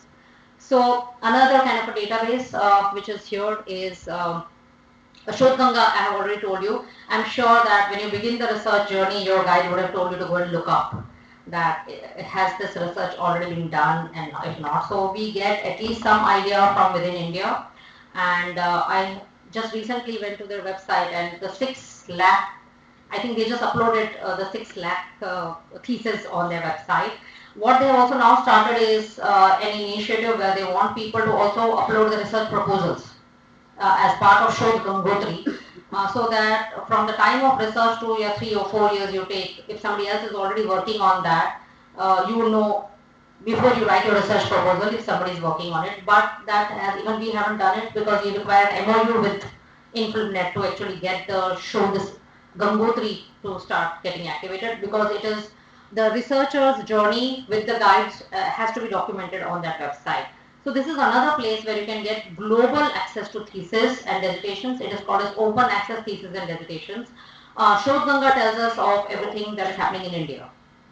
So another kind of a database which is here is Shodhganga. I have already told you. I'm sure that when you begin the research journey, your guide would have told you to go and look up that it has this research already been done, and if not, so we get at least some idea from within India. And I just recently went to their website, and the 6 lakh, I think they just uploaded the 6 lakh thesis on their website. What they have also now started is an initiative where they want people to also upload the research proposals as part of Shodh Gangotri. so that from the time of research to your 3 or 4 years you take, if somebody else is already working on that, you will know before you write your research proposal if somebody is working on it. But that has, even we haven't done it because we require an MOU with InfilmNet to actually get the show this Gangotri to start getting activated, because it is the researcher's journey with the guides has to be documented on that website. So this is another place where you can get global access to thesis and dissertations. It is called as open access thesis and dissertations. Shodh Ganga tells us of everything that is happening in India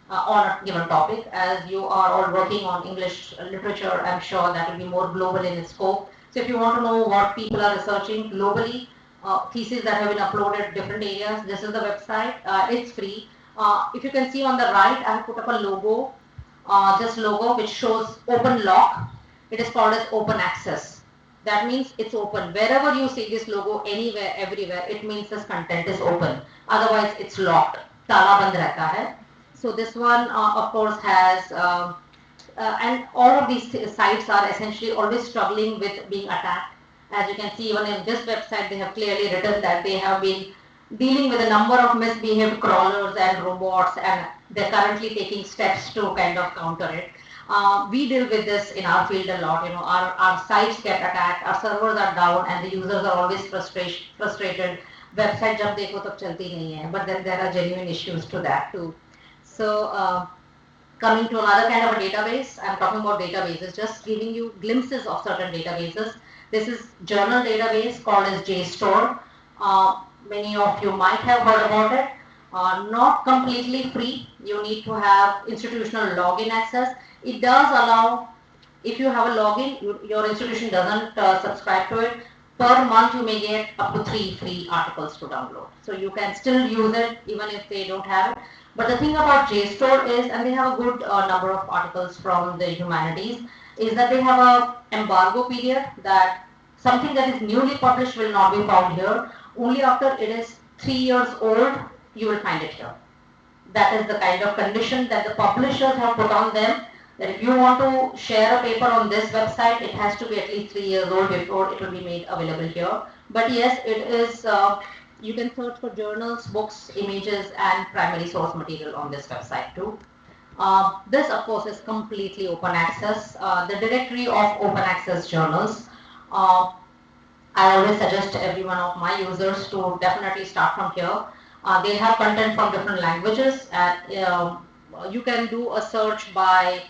on a given topic. As you are all working on English literature, I'm sure that will be more global in its scope. So if you want to know what people are researching globally, theses that have been uploaded different areas, this is the website. It's free. If you can see on the right, I have put up a logo, this logo which shows open lock. It is called as open access. That means it's open. Wherever you see this logo, anywhere, everywhere, it means this content is open. Otherwise, it's locked. Tala band rehta hai. So this one, of course, has, and all of these sites are essentially always struggling with being attacked. As you can see, even in this website, they have clearly written that they have been dealing with a number of misbehaved crawlers and robots, and they're currently taking steps to kind of counter it. We deal with this in our field a lot. You know, our sites get attacked, our servers are down, and the users are always frustrated. Website jab dekho tab chalti nahi hai, but then there are genuine issues to that too. So coming to another kind of a database, I'm talking about databases, just giving you glimpses of certain databases. This is journal database called as JSTOR. Many of you might have heard about it. Not completely free. You need to have institutional login access. It does allow, if you have a login, your institution doesn't subscribe to it. Per month, you may get up to 3 free articles to download. So you can still use it even if they don't have it. But the thing about JSTOR is, and they have a good number of articles from the humanities, is that they have a embargo period that something that is newly published will not be found here. Only after it is 3 years old, you will find it here. That is the kind of condition that the publishers have put on them, that if you want to share a paper on this website, it has to be at least 3 years old before it will be made available here. But yes, it is, you can search for journals, books, images, and primary source material on this website too. This, of course, is completely open access. The directory of open access journals. I always suggest to every one of my users to definitely start from here. They have content from different languages, and you can do a search by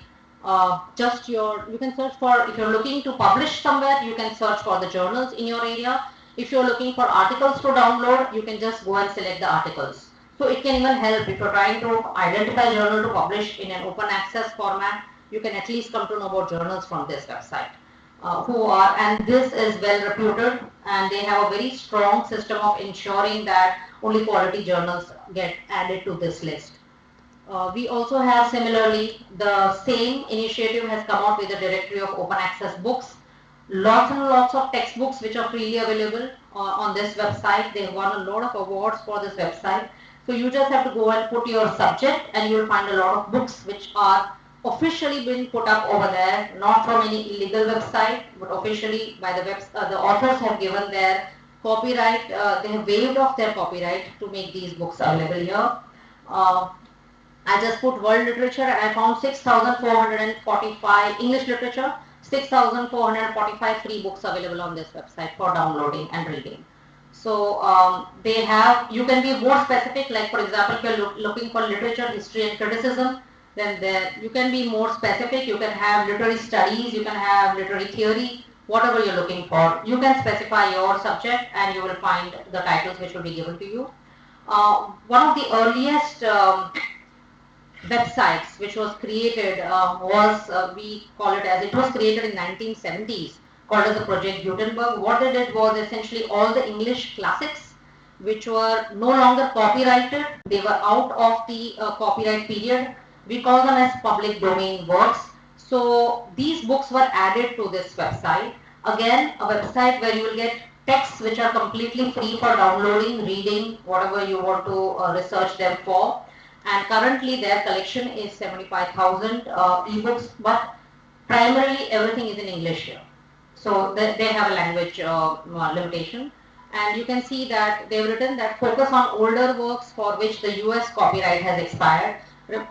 you can search for, if you're looking to publish somewhere, you can search for the journals in your area. If you're looking for articles to download, you can just go and select the articles. So it can even help if you're trying to identify a journal to publish in an open access format, you can at least come to know about journals from this website. And this is well reputed, and they have a very strong system of ensuring that only quality journals get added to this list. We also have, similarly, the same initiative has come out with a directory of open access books. Lots and lots of textbooks which are freely available on this website. They have won a lot of awards for this website. So you just have to go and put your subject, and you will find a lot of books which are officially been put up over there, not from any illegal website, but officially by the authors have given their copyright, they have waived off their copyright to make these books available here. I just put world literature, and I found 6,445 English literature, 6,445 free books available on this website for downloading and reading. So they have, you can be more specific, like for example, if you're looking for literature, history and criticism, then there you can be more specific. You can have literary studies, you can have literary theory, whatever you're looking for. You can specify your subject and you will find the titles which will be given to you. One of the earliest websites which was created we call it as, it was created in 1970s, called as the Project Gutenberg. What they did was essentially all the English classics which were no longer copyrighted, they were out of the copyright period. We call them as public domain works. So these books were added to this website. Again, a website where you will get texts which are completely free for downloading, reading, whatever you want to research them for. And currently their collection is 75,000 ebooks, but primarily everything is in English here. So they have a language limitation. And you can see that they've written that focus on older works for which the US copyright has expired.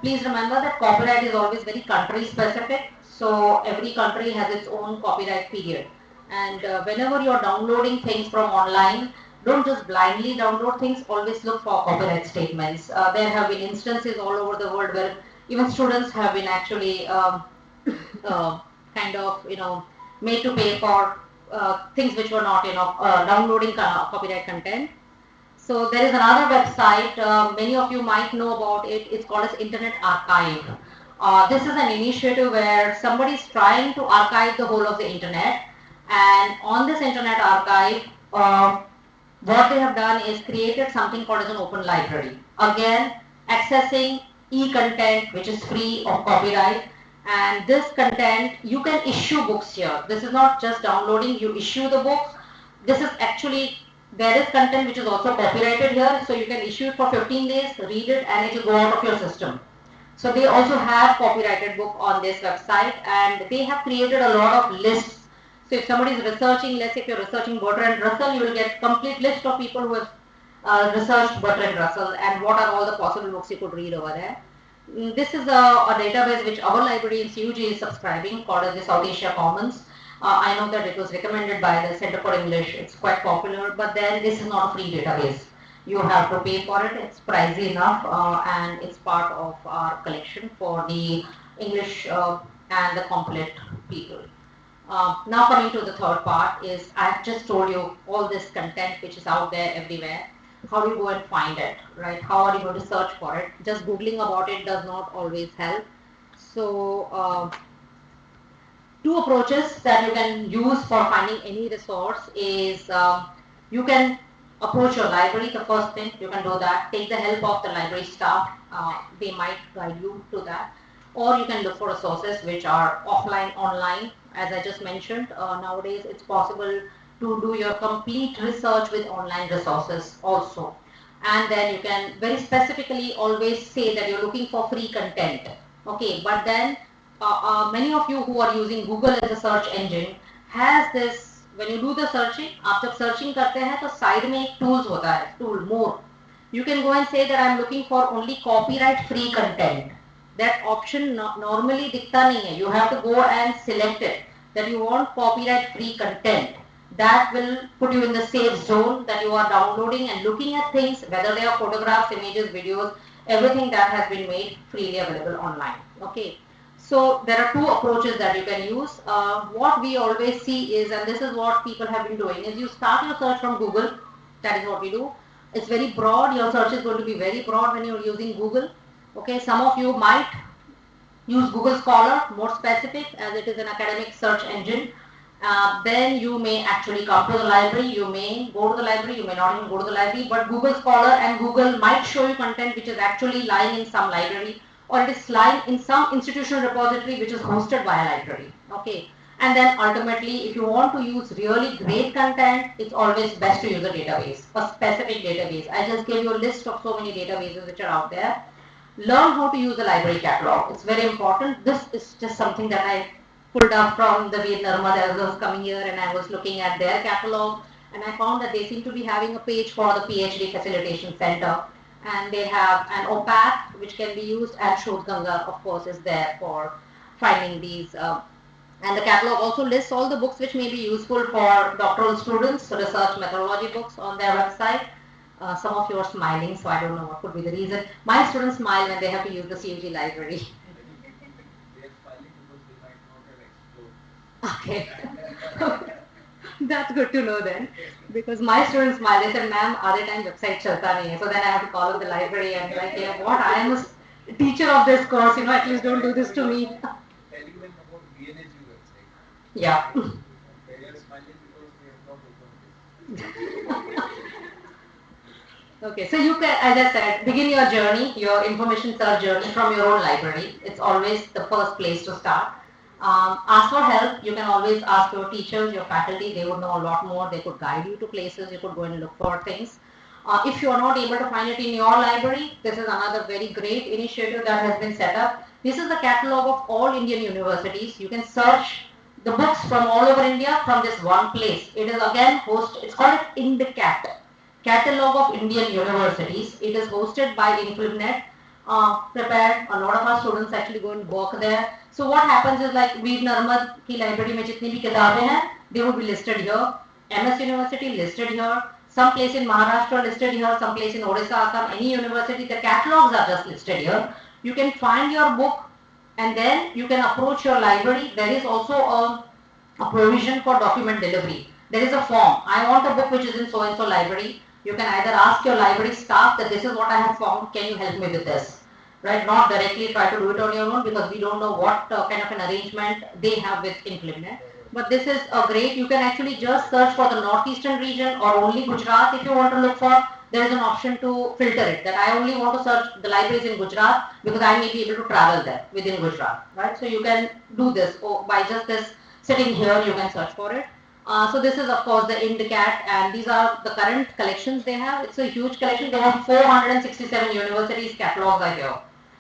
Please remember that copyright is always very country specific, so every country has its own copyright period. And whenever you're downloading things from online, don't just blindly download things, always look for copyright statements. There have been instances all over the world where even students have been actually kind of, made to pay for things which were not, downloading copyright content. So there is another website, many of you might know about it, it's called as Internet Archive. This is an initiative where somebody is trying to archive the whole of the internet, and on this Internet Archive, what they have done is created something called as an open library. Again, accessing e-content which is free of copyright, and this content, you can issue books here. This is not just downloading, you issue the books. This is actually, there is content which is also copyrighted here, so you can issue it for 15 days, read it, and it will go out of your system. So they also have copyrighted book on this website, and they have created a lot of lists. So if somebody is researching, let's say if you're researching Bertrand Russell, you will get complete list of people who have researched Bertrand Russell and what are all the possible books you could read over there. This is a database which our library in CUG is subscribing, called as the South Asia Commons. I know that it was recommended by the Center for English. It's quite popular, but then this is not a free database. You have to pay for it. It's pricey enough, and it's part of our collection for the English and the Complet people. Now coming to the third part is, I've just told you all this content which is out there everywhere. How do you go and find it, right? How are you going to search for it? Just Googling about it does not always help. So two approaches that you can use for finding any resource is, you can approach your library. The first thing, you can do that. Take the help of the library staff. They might guide you to that. Or you can look for resources which are offline, online. As I just mentioned, nowadays it's possible to do your complete research with online resources also. And then you can very specifically always say that you're looking for free content. Okay, but then many of you who are using Google as a search engine has this, when you do the searching, आप जब searching करते हैं तो side में एक tools होता है, tool more. You can go and say that I'm looking for only copyright free content. That option normally दिखता नहीं है. You have to go and select it, that you want copyright free content. That will put you in the safe zone, that you are downloading and looking at things, whether they are photographs, images, videos, everything that has been made freely available online. Okay. So there are two approaches that you can use. What we always see is, and this is what people have been doing, is you start your search from Google. That is what we do. It's very broad. Your search is going to be very broad when you're using Google. Okay. Some of you might use Google Scholar, more specific, as it is an academic search engine. Then you may actually come to the library, you may go to the library, you may not even go to the library, but Google Scholar and Google might show you content which is actually lying in some library, or it is lying in some institutional repository which is hosted by a library. Okay. And then ultimately, if you want to use really great content, it's always best to use a database, a specific database. I just gave you a list of so many databases which are out there. Learn how to use the library catalog. It's very important. This is just something that I pulled up from the Veer Narmad as I was coming here, and I was looking at their catalog, and I found that they seem to be having a page for the PhD Facilitation Center, and they have an OPAC which can be used, and Shodhganga of course is there for finding these, and the catalog also lists all the books which may be useful for doctoral students, so research methodology books on their website. Some of you are smiling, so I don't know what could be the reason. My students smile when they have to use the CUG library. Okay. That's good to know then, because my students smile. They said, "Ma'am, other time website chalta nahi hai." So then I have to call up the library and like, yeah, what? I am a teacher of this course. At least don't do this to me. Telling them about VNHU website. Yeah. They are smiling because they have not opened it. Okay, so you can, as I said, begin your journey, your information search journey from your own library. It's always the first place to start. Ask for help. You can always ask your teachers, your faculty. They would know a lot more. They could guide you to places. You could go and look for things. If you are not able to find it in your library, this is another very great initiative that has been set up. This is the catalog of all Indian universities. You can search the books from all over India from this one place. It is again it's called INDCAT, Catalog of Indian Universities. It is hosted by INFLIBNet, prepared. A lot of our students actually go and work there. So what happens is like Veer Narmad ki library mein jitni bhi kitabein hain, they would be listed here. MS University listed here. Some place in Maharashtra listed here. Some place in Odisha, Assam, any university. The catalogs are just listed here. You can find your book and then you can approach your library. There is also a provision for document delivery. There is a form. I want a book which is in so and so library. You can either ask your library staff that this is what I have found, can you help me with this? Right? Not directly try to do it on your own because we don't know what kind of an arrangement they have with INFLIBNet. But this is a great, you can actually just search for the northeastern region or only Gujarat if you want to look for. There is an option to filter it, that I only want to search the libraries in Gujarat because I may be able to travel there within Gujarat, right? So you can do this by just this sitting here, you can search for it. So this is of course the INDCAT, and these are the current collections they have. It's a huge collection. They have 467 universities catalogs are here,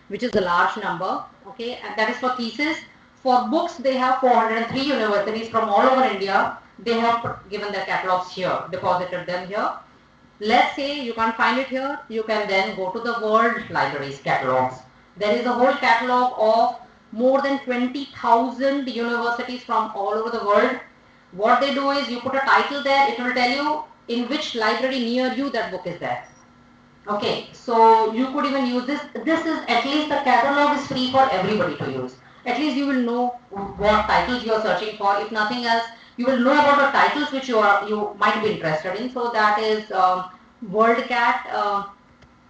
which is a large number, okay? And that is for thesis. For books, they have 403 universities from all over India. They have given their catalogs here, deposited them here. Let's say you can't find it here, you can then go to the World Libraries catalogs. There is a whole catalog of more than 20,000 universities from all over the world. What they do is you put a title there, it will tell you in which library near you that book is there. Okay, so you could even use this. This is at least the catalog is free for everybody to use. At least you will know what titles you are searching for. If nothing else, you will know about the titles which you might be interested in. So that is WorldCat,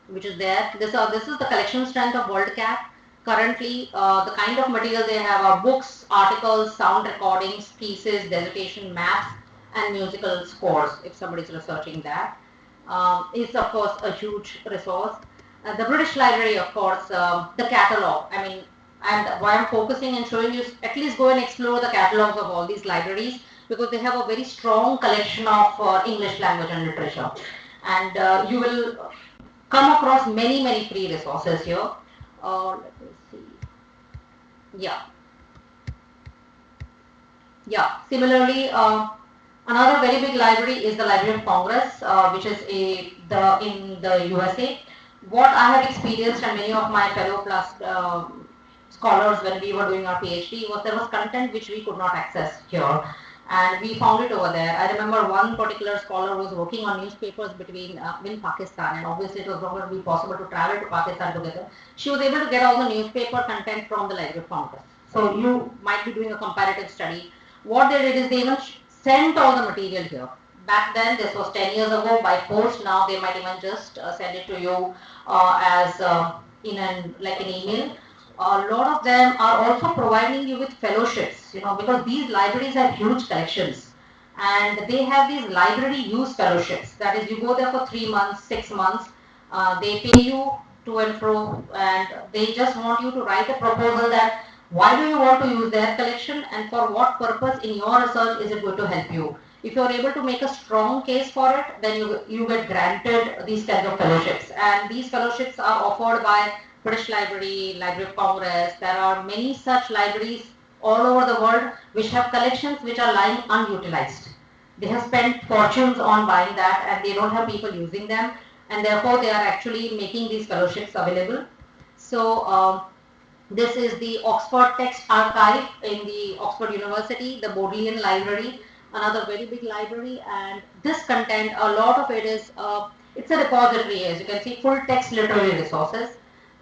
which is there. This is the collection strength of WorldCat. Currently, the kind of material they have are books, articles, sound recordings, pieces, dissertation, maps, and musical scores. If somebody is researching that, is of course a huge resource. The British Library, of course, the catalog. I mean. And why I'm focusing and showing you is at least go and explore the catalogs of all these libraries because they have a very strong collection of English language and literature. And you will come across many free resources here. Let me see. Yeah. Yeah. Similarly, another very big library is the Library of Congress, which is in the USA. What I have experienced and many of my fellow scholars when we were doing our PhD was there was content which we could not access here and we found it over there. I remember one particular scholar was working on newspapers in Pakistan, and obviously it was not going to be possible to travel to Pakistan together. She was able to get all the newspaper content from the Library of Congress. So you might be doing a comparative study. What they did is they even sent all the material here. Back then, this was 10 years ago by post. Now they might even just send it to you as like an email. A lot of them are also providing you with fellowships, because these libraries have huge collections and they have these library use fellowships. That is, you go there for 3 months, 6 months, they pay you to and fro, and they just want you to write a proposal that why do you want to use their collection and for what purpose in your research is it going to help you. If you are able to make a strong case for it, then you get granted these kinds of fellowships, and these fellowships are offered by British Library, Library of Congress. There are many such libraries all over the world which have collections which are lying unutilized. They have spent fortunes on buying that and they don't have people using them, and therefore they are actually making these fellowships available. So this is the Oxford Text Archive in the Oxford University, the Bodleian Library, another very big library, and this content, a lot of it is, it's a repository, as you can see, full text literary resources,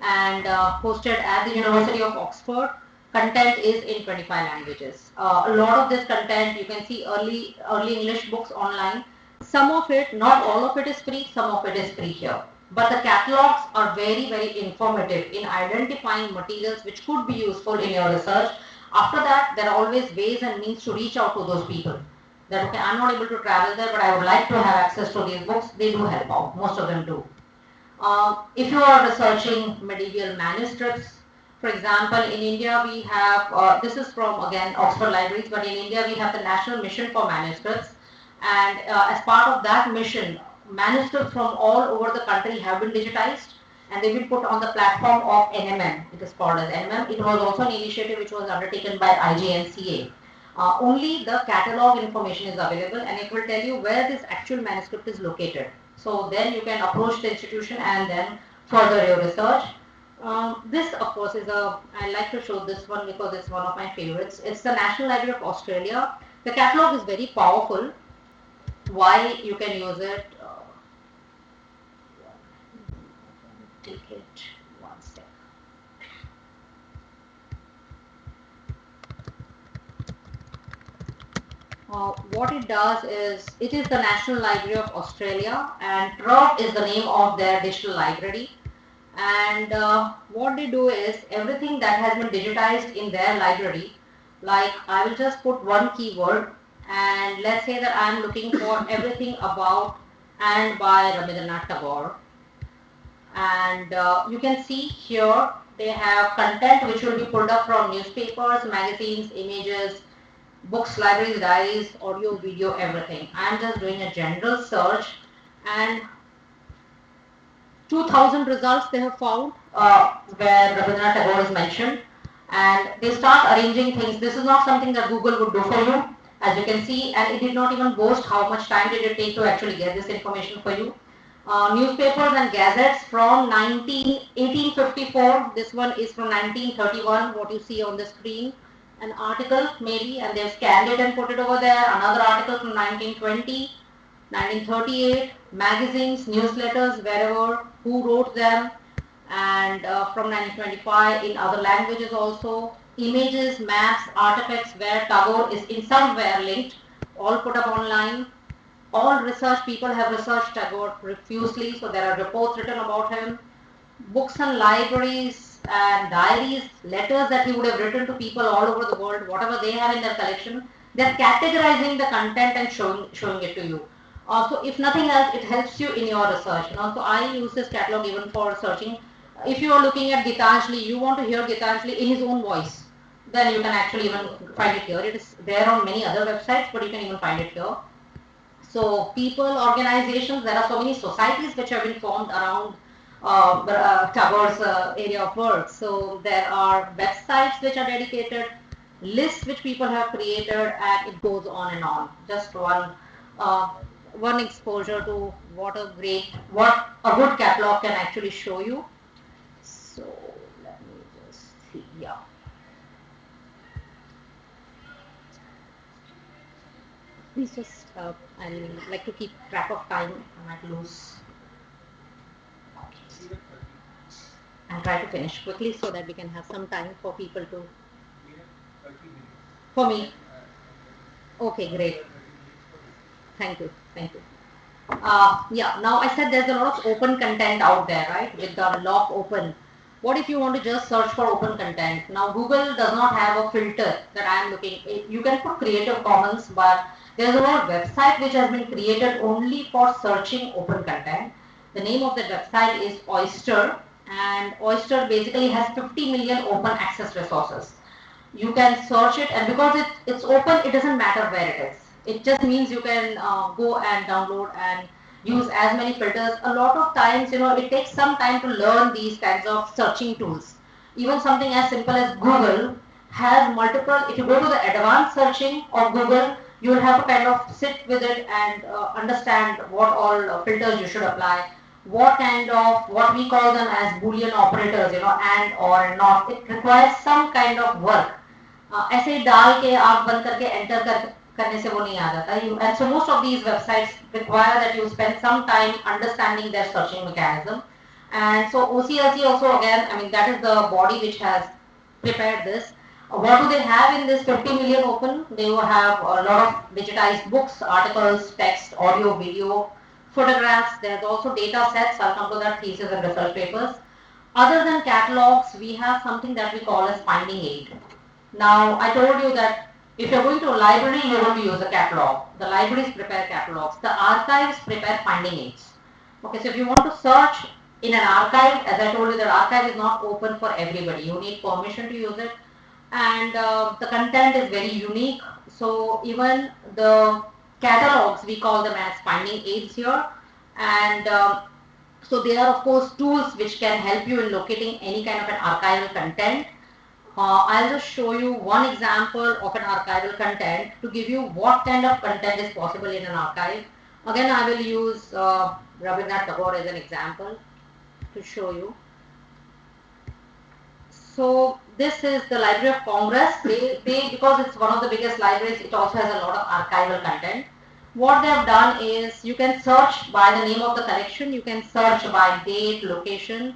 and hosted at the University of Oxford. Content is in 25 languages. A lot of this content, you can see early English books online. Some of it, not all of it is free, some of it is free here. But the catalogs are very informative in identifying materials which could be useful in your research. After that, there are always ways and means to reach out to those people. That, okay, I'm not able to travel there, but I would like to have access to these books. They do help out, most of them do. If you are researching medieval manuscripts, for example, in India we have, this is from again Oxford Libraries, but in India we have the National Mission for Manuscripts, and as part of that mission, manuscripts from all over the country have been digitized and they've been put on the platform of NMM. It is called as NMM. It was also an initiative which was undertaken by IJNCA. Only the catalog information is available, and it will tell you where this actual manuscript is located. So then you can approach the institution and then further your research. This, of course, I like to show this one because it's one of my favorites. It's the National Library of Australia. The catalog is very powerful. Why you can use it? Take it one step. What it does is, it is the National Library of Australia, and Trove is the name of their digital library. And what they do is, everything that has been digitized in their library, like I will just put one keyword, and let's say that I'm looking for everything about and by Rabindranath Tagore. And you can see here they have content which will be pulled up from newspapers, magazines, images, books, libraries, diaries, audio, video, everything. I'm just doing a general search, and 2000 results they have found where Rabindranath Tagore is mentioned, and they start arranging things. This is not something that Google would do for you, as you can see, and it did not even boast how much time did it take to actually get this information for you. Newspapers and gazettes from 1854. This one is from 1931, what you see on the screen. An article maybe, and they've scanned it and put it over there. Another article from 1920, 1938, magazines, newsletters, wherever, who wrote them, and from 1925 in other languages also. Images, maps, artifacts where Tagore is in somewhere linked, all put up online. All research people have researched Tagore profusely, so there are reports written about him. Books and libraries and diaries, letters that he would have written to people all over the world, whatever they have in their collection, they're categorizing the content and showing it to you. So if nothing else, it helps you in your research. So I use this catalog even for searching. If you are looking at Gitanjali, you want to hear Gitanjali in his own voice, then you can actually even find it here. It is there on many other websites, but you can even find it here. So people, organizations, there are so many societies which have been formed around Tagore's area of work. So there are websites which are dedicated, lists which people have created, and it goes on and on. Just one exposure to what a good catalog can actually show you. So let me just see. Yeah. Please just, I like to keep track of time. I might lose. And try to finish quickly so that we can have some time for people to. For me. Okay, great. Thank you. Thank you. Yeah, now I said there's a lot of open content out there, right? With the lock open. What if you want to just search for open content? Now Google does not have a filter that I am looking. You can put Creative Commons, but there's a website which has been created only for searching open content. The name of the website is Oyster, and Oyster basically has 50 million open access resources. You can search it, and because it's open, it doesn't matter where it is. It just means you can go and download and use as many filters. A lot of times, it takes some time to learn these kinds of searching tools. Even something as simple as Google has multiple. If you go to the advanced searching of Google, you will have to kind of sit with it and understand what all filters you should apply. What kind of, what we call them as Boolean operators, and or not. It requires some kind of work. ऐसे डाल के आँख बंद करके enter करने से वो नहीं आ जाता. And so most of these websites require that you spend some time understanding their searching mechanism. And so OCLC also, again, I mean, that is the body which has prepared this. What do they have in this 50 million open? They will have a lot of digitized books, articles, text, audio, video, photographs. There's also data sets. I'll come to that, thesis and research papers. Other than catalogs, we have something that we call as finding aid. Now, I told you that if you're going to a library, you're going to use a catalog. The libraries prepare catalogs. The archives prepare finding aids. Okay, so if you want to search in an archive, as I told you, the archive is not open for everybody. You need permission to use it. And the content is very unique. So even the catalogs, we call them as finding aids here. And so they are, of course, tools which can help you in locating any kind of an archival content. I'll just show you one example of an archival content to give you what kind of content is possible in an archive. Again, I will use Rabindranath Tagore as an example to show you. So this is the Library of Congress. Because it's one of the biggest libraries, it also has a lot of archival content. What they have done is you can search by the name of the collection, you can search by date, location,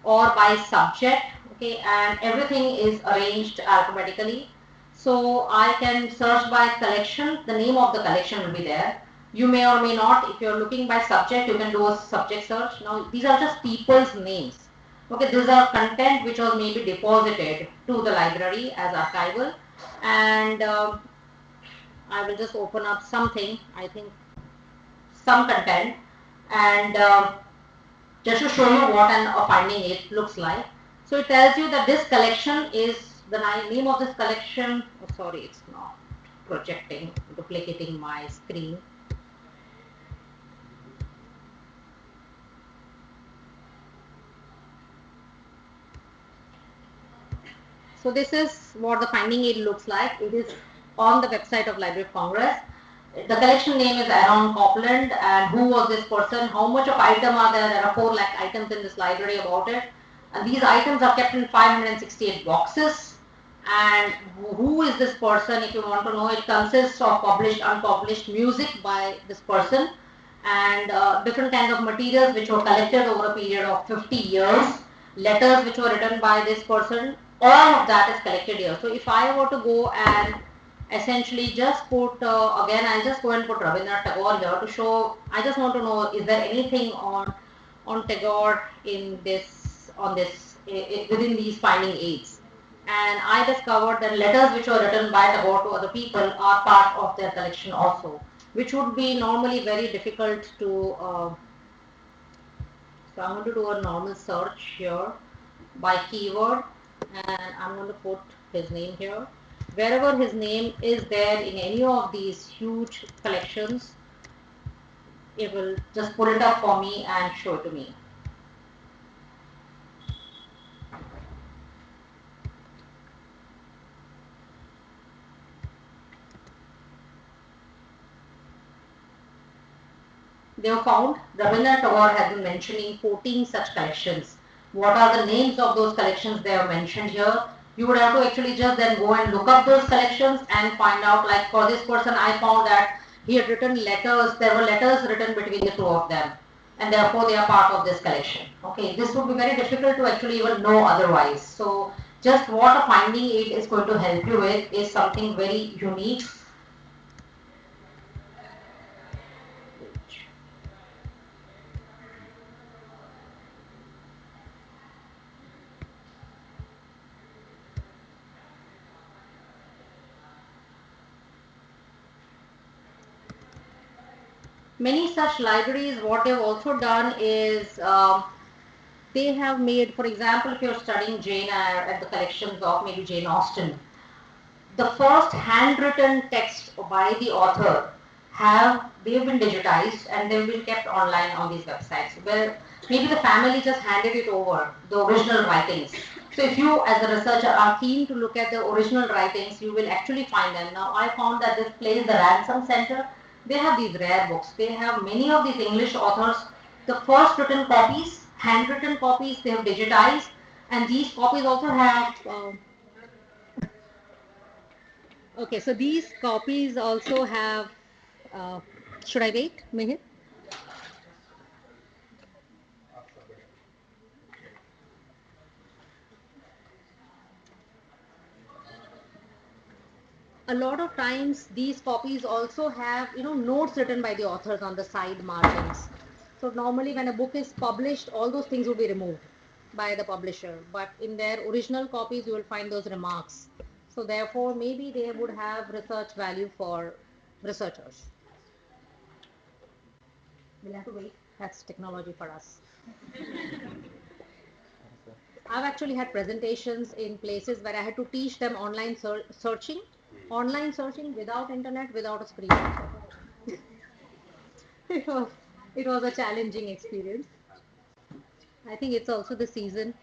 or by subject, okay, and everything is arranged alphabetically. So I can search by collection, the name of the collection will be there. You may or may not, if you're looking by subject, you can do a subject search. Now these are just people's names. Okay, these are content which was maybe deposited to the library as archival, and I will just open up something, I think some content, and just to show you what a finding it looks like. So it tells you that this collection is the name of this collection. Oh, sorry, it's not projecting, duplicating my screen. So this is what the finding aid looks like. It is on the website of Library of Congress. The collection name is Aaron Copland, and who was this person, how much of item are there? There are 4 lakh items in this library about it. And these items are kept in 568 boxes. And who is this person? If you want to know, it consists of published, unpublished music by this person, and different kinds of materials which were collected over a period of 50 years, letters which were written by this person, all of that is collected here. So if I were to go and essentially just put, again I'll just go and put Rabindranath Tagore here to show, I just want to know, is there anything on Tagore in this, on this, within these finding aids. And I discovered that letters which were written by Tagore to other people are part of their collection also, which would be normally very difficult to, so I'm going to do a normal search here by keyword, and I'm going to put his name here. Wherever his name is there in any of these huge collections, it will just pull it up for me and show it to me. They have found Rabindranath Tagore has been mentioning 14 such collections. What are the names of those collections they have mentioned here? You would have to actually just then go and look up those collections and find out, like for this person I found that he had written letters, there were letters written between the two of them, and therefore they are part of this collection. Okay, this would be very difficult to actually even know otherwise. So just what a finding aid is going to help you with is something very unique. Many such libraries, what they've also done is they have made, for example, if you're studying Jane Eyre at the collections of maybe Jane Austen, the first handwritten text by the author they've been digitized and they've been kept online on these websites where maybe the family just handed it over, the original writings. So if you as a researcher are keen to look at the original writings, you will actually find them. Now I found that this place, the Ransom Center, they have these rare books. They have many of these English authors, the first written copies, handwritten copies, they have digitized, and these copies also have okay, so these copies also have, uh, should I wait, Mihir? A lot of times these copies also have, notes written by the authors on the side margins. So normally when a book is published, all those things will be removed by the publisher, but in their original copies you will find those remarks. So therefore maybe they would have research value for researchers. We'll have to wait. That's technology for us. I've actually had presentations in places where I had to teach them online searching without internet, without a screen. it was it was a challenging experience. I think it's also the season.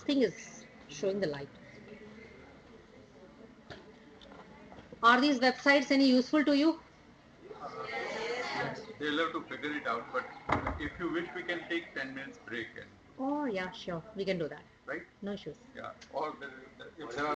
this thing is showing the light. Are these websites any useful to you? Yes, they'll have to figure it out, but if you wish, we can take 10 minutes break and Oh, yeah, sure. We can do that. right? No issues. Yeah. Or if there are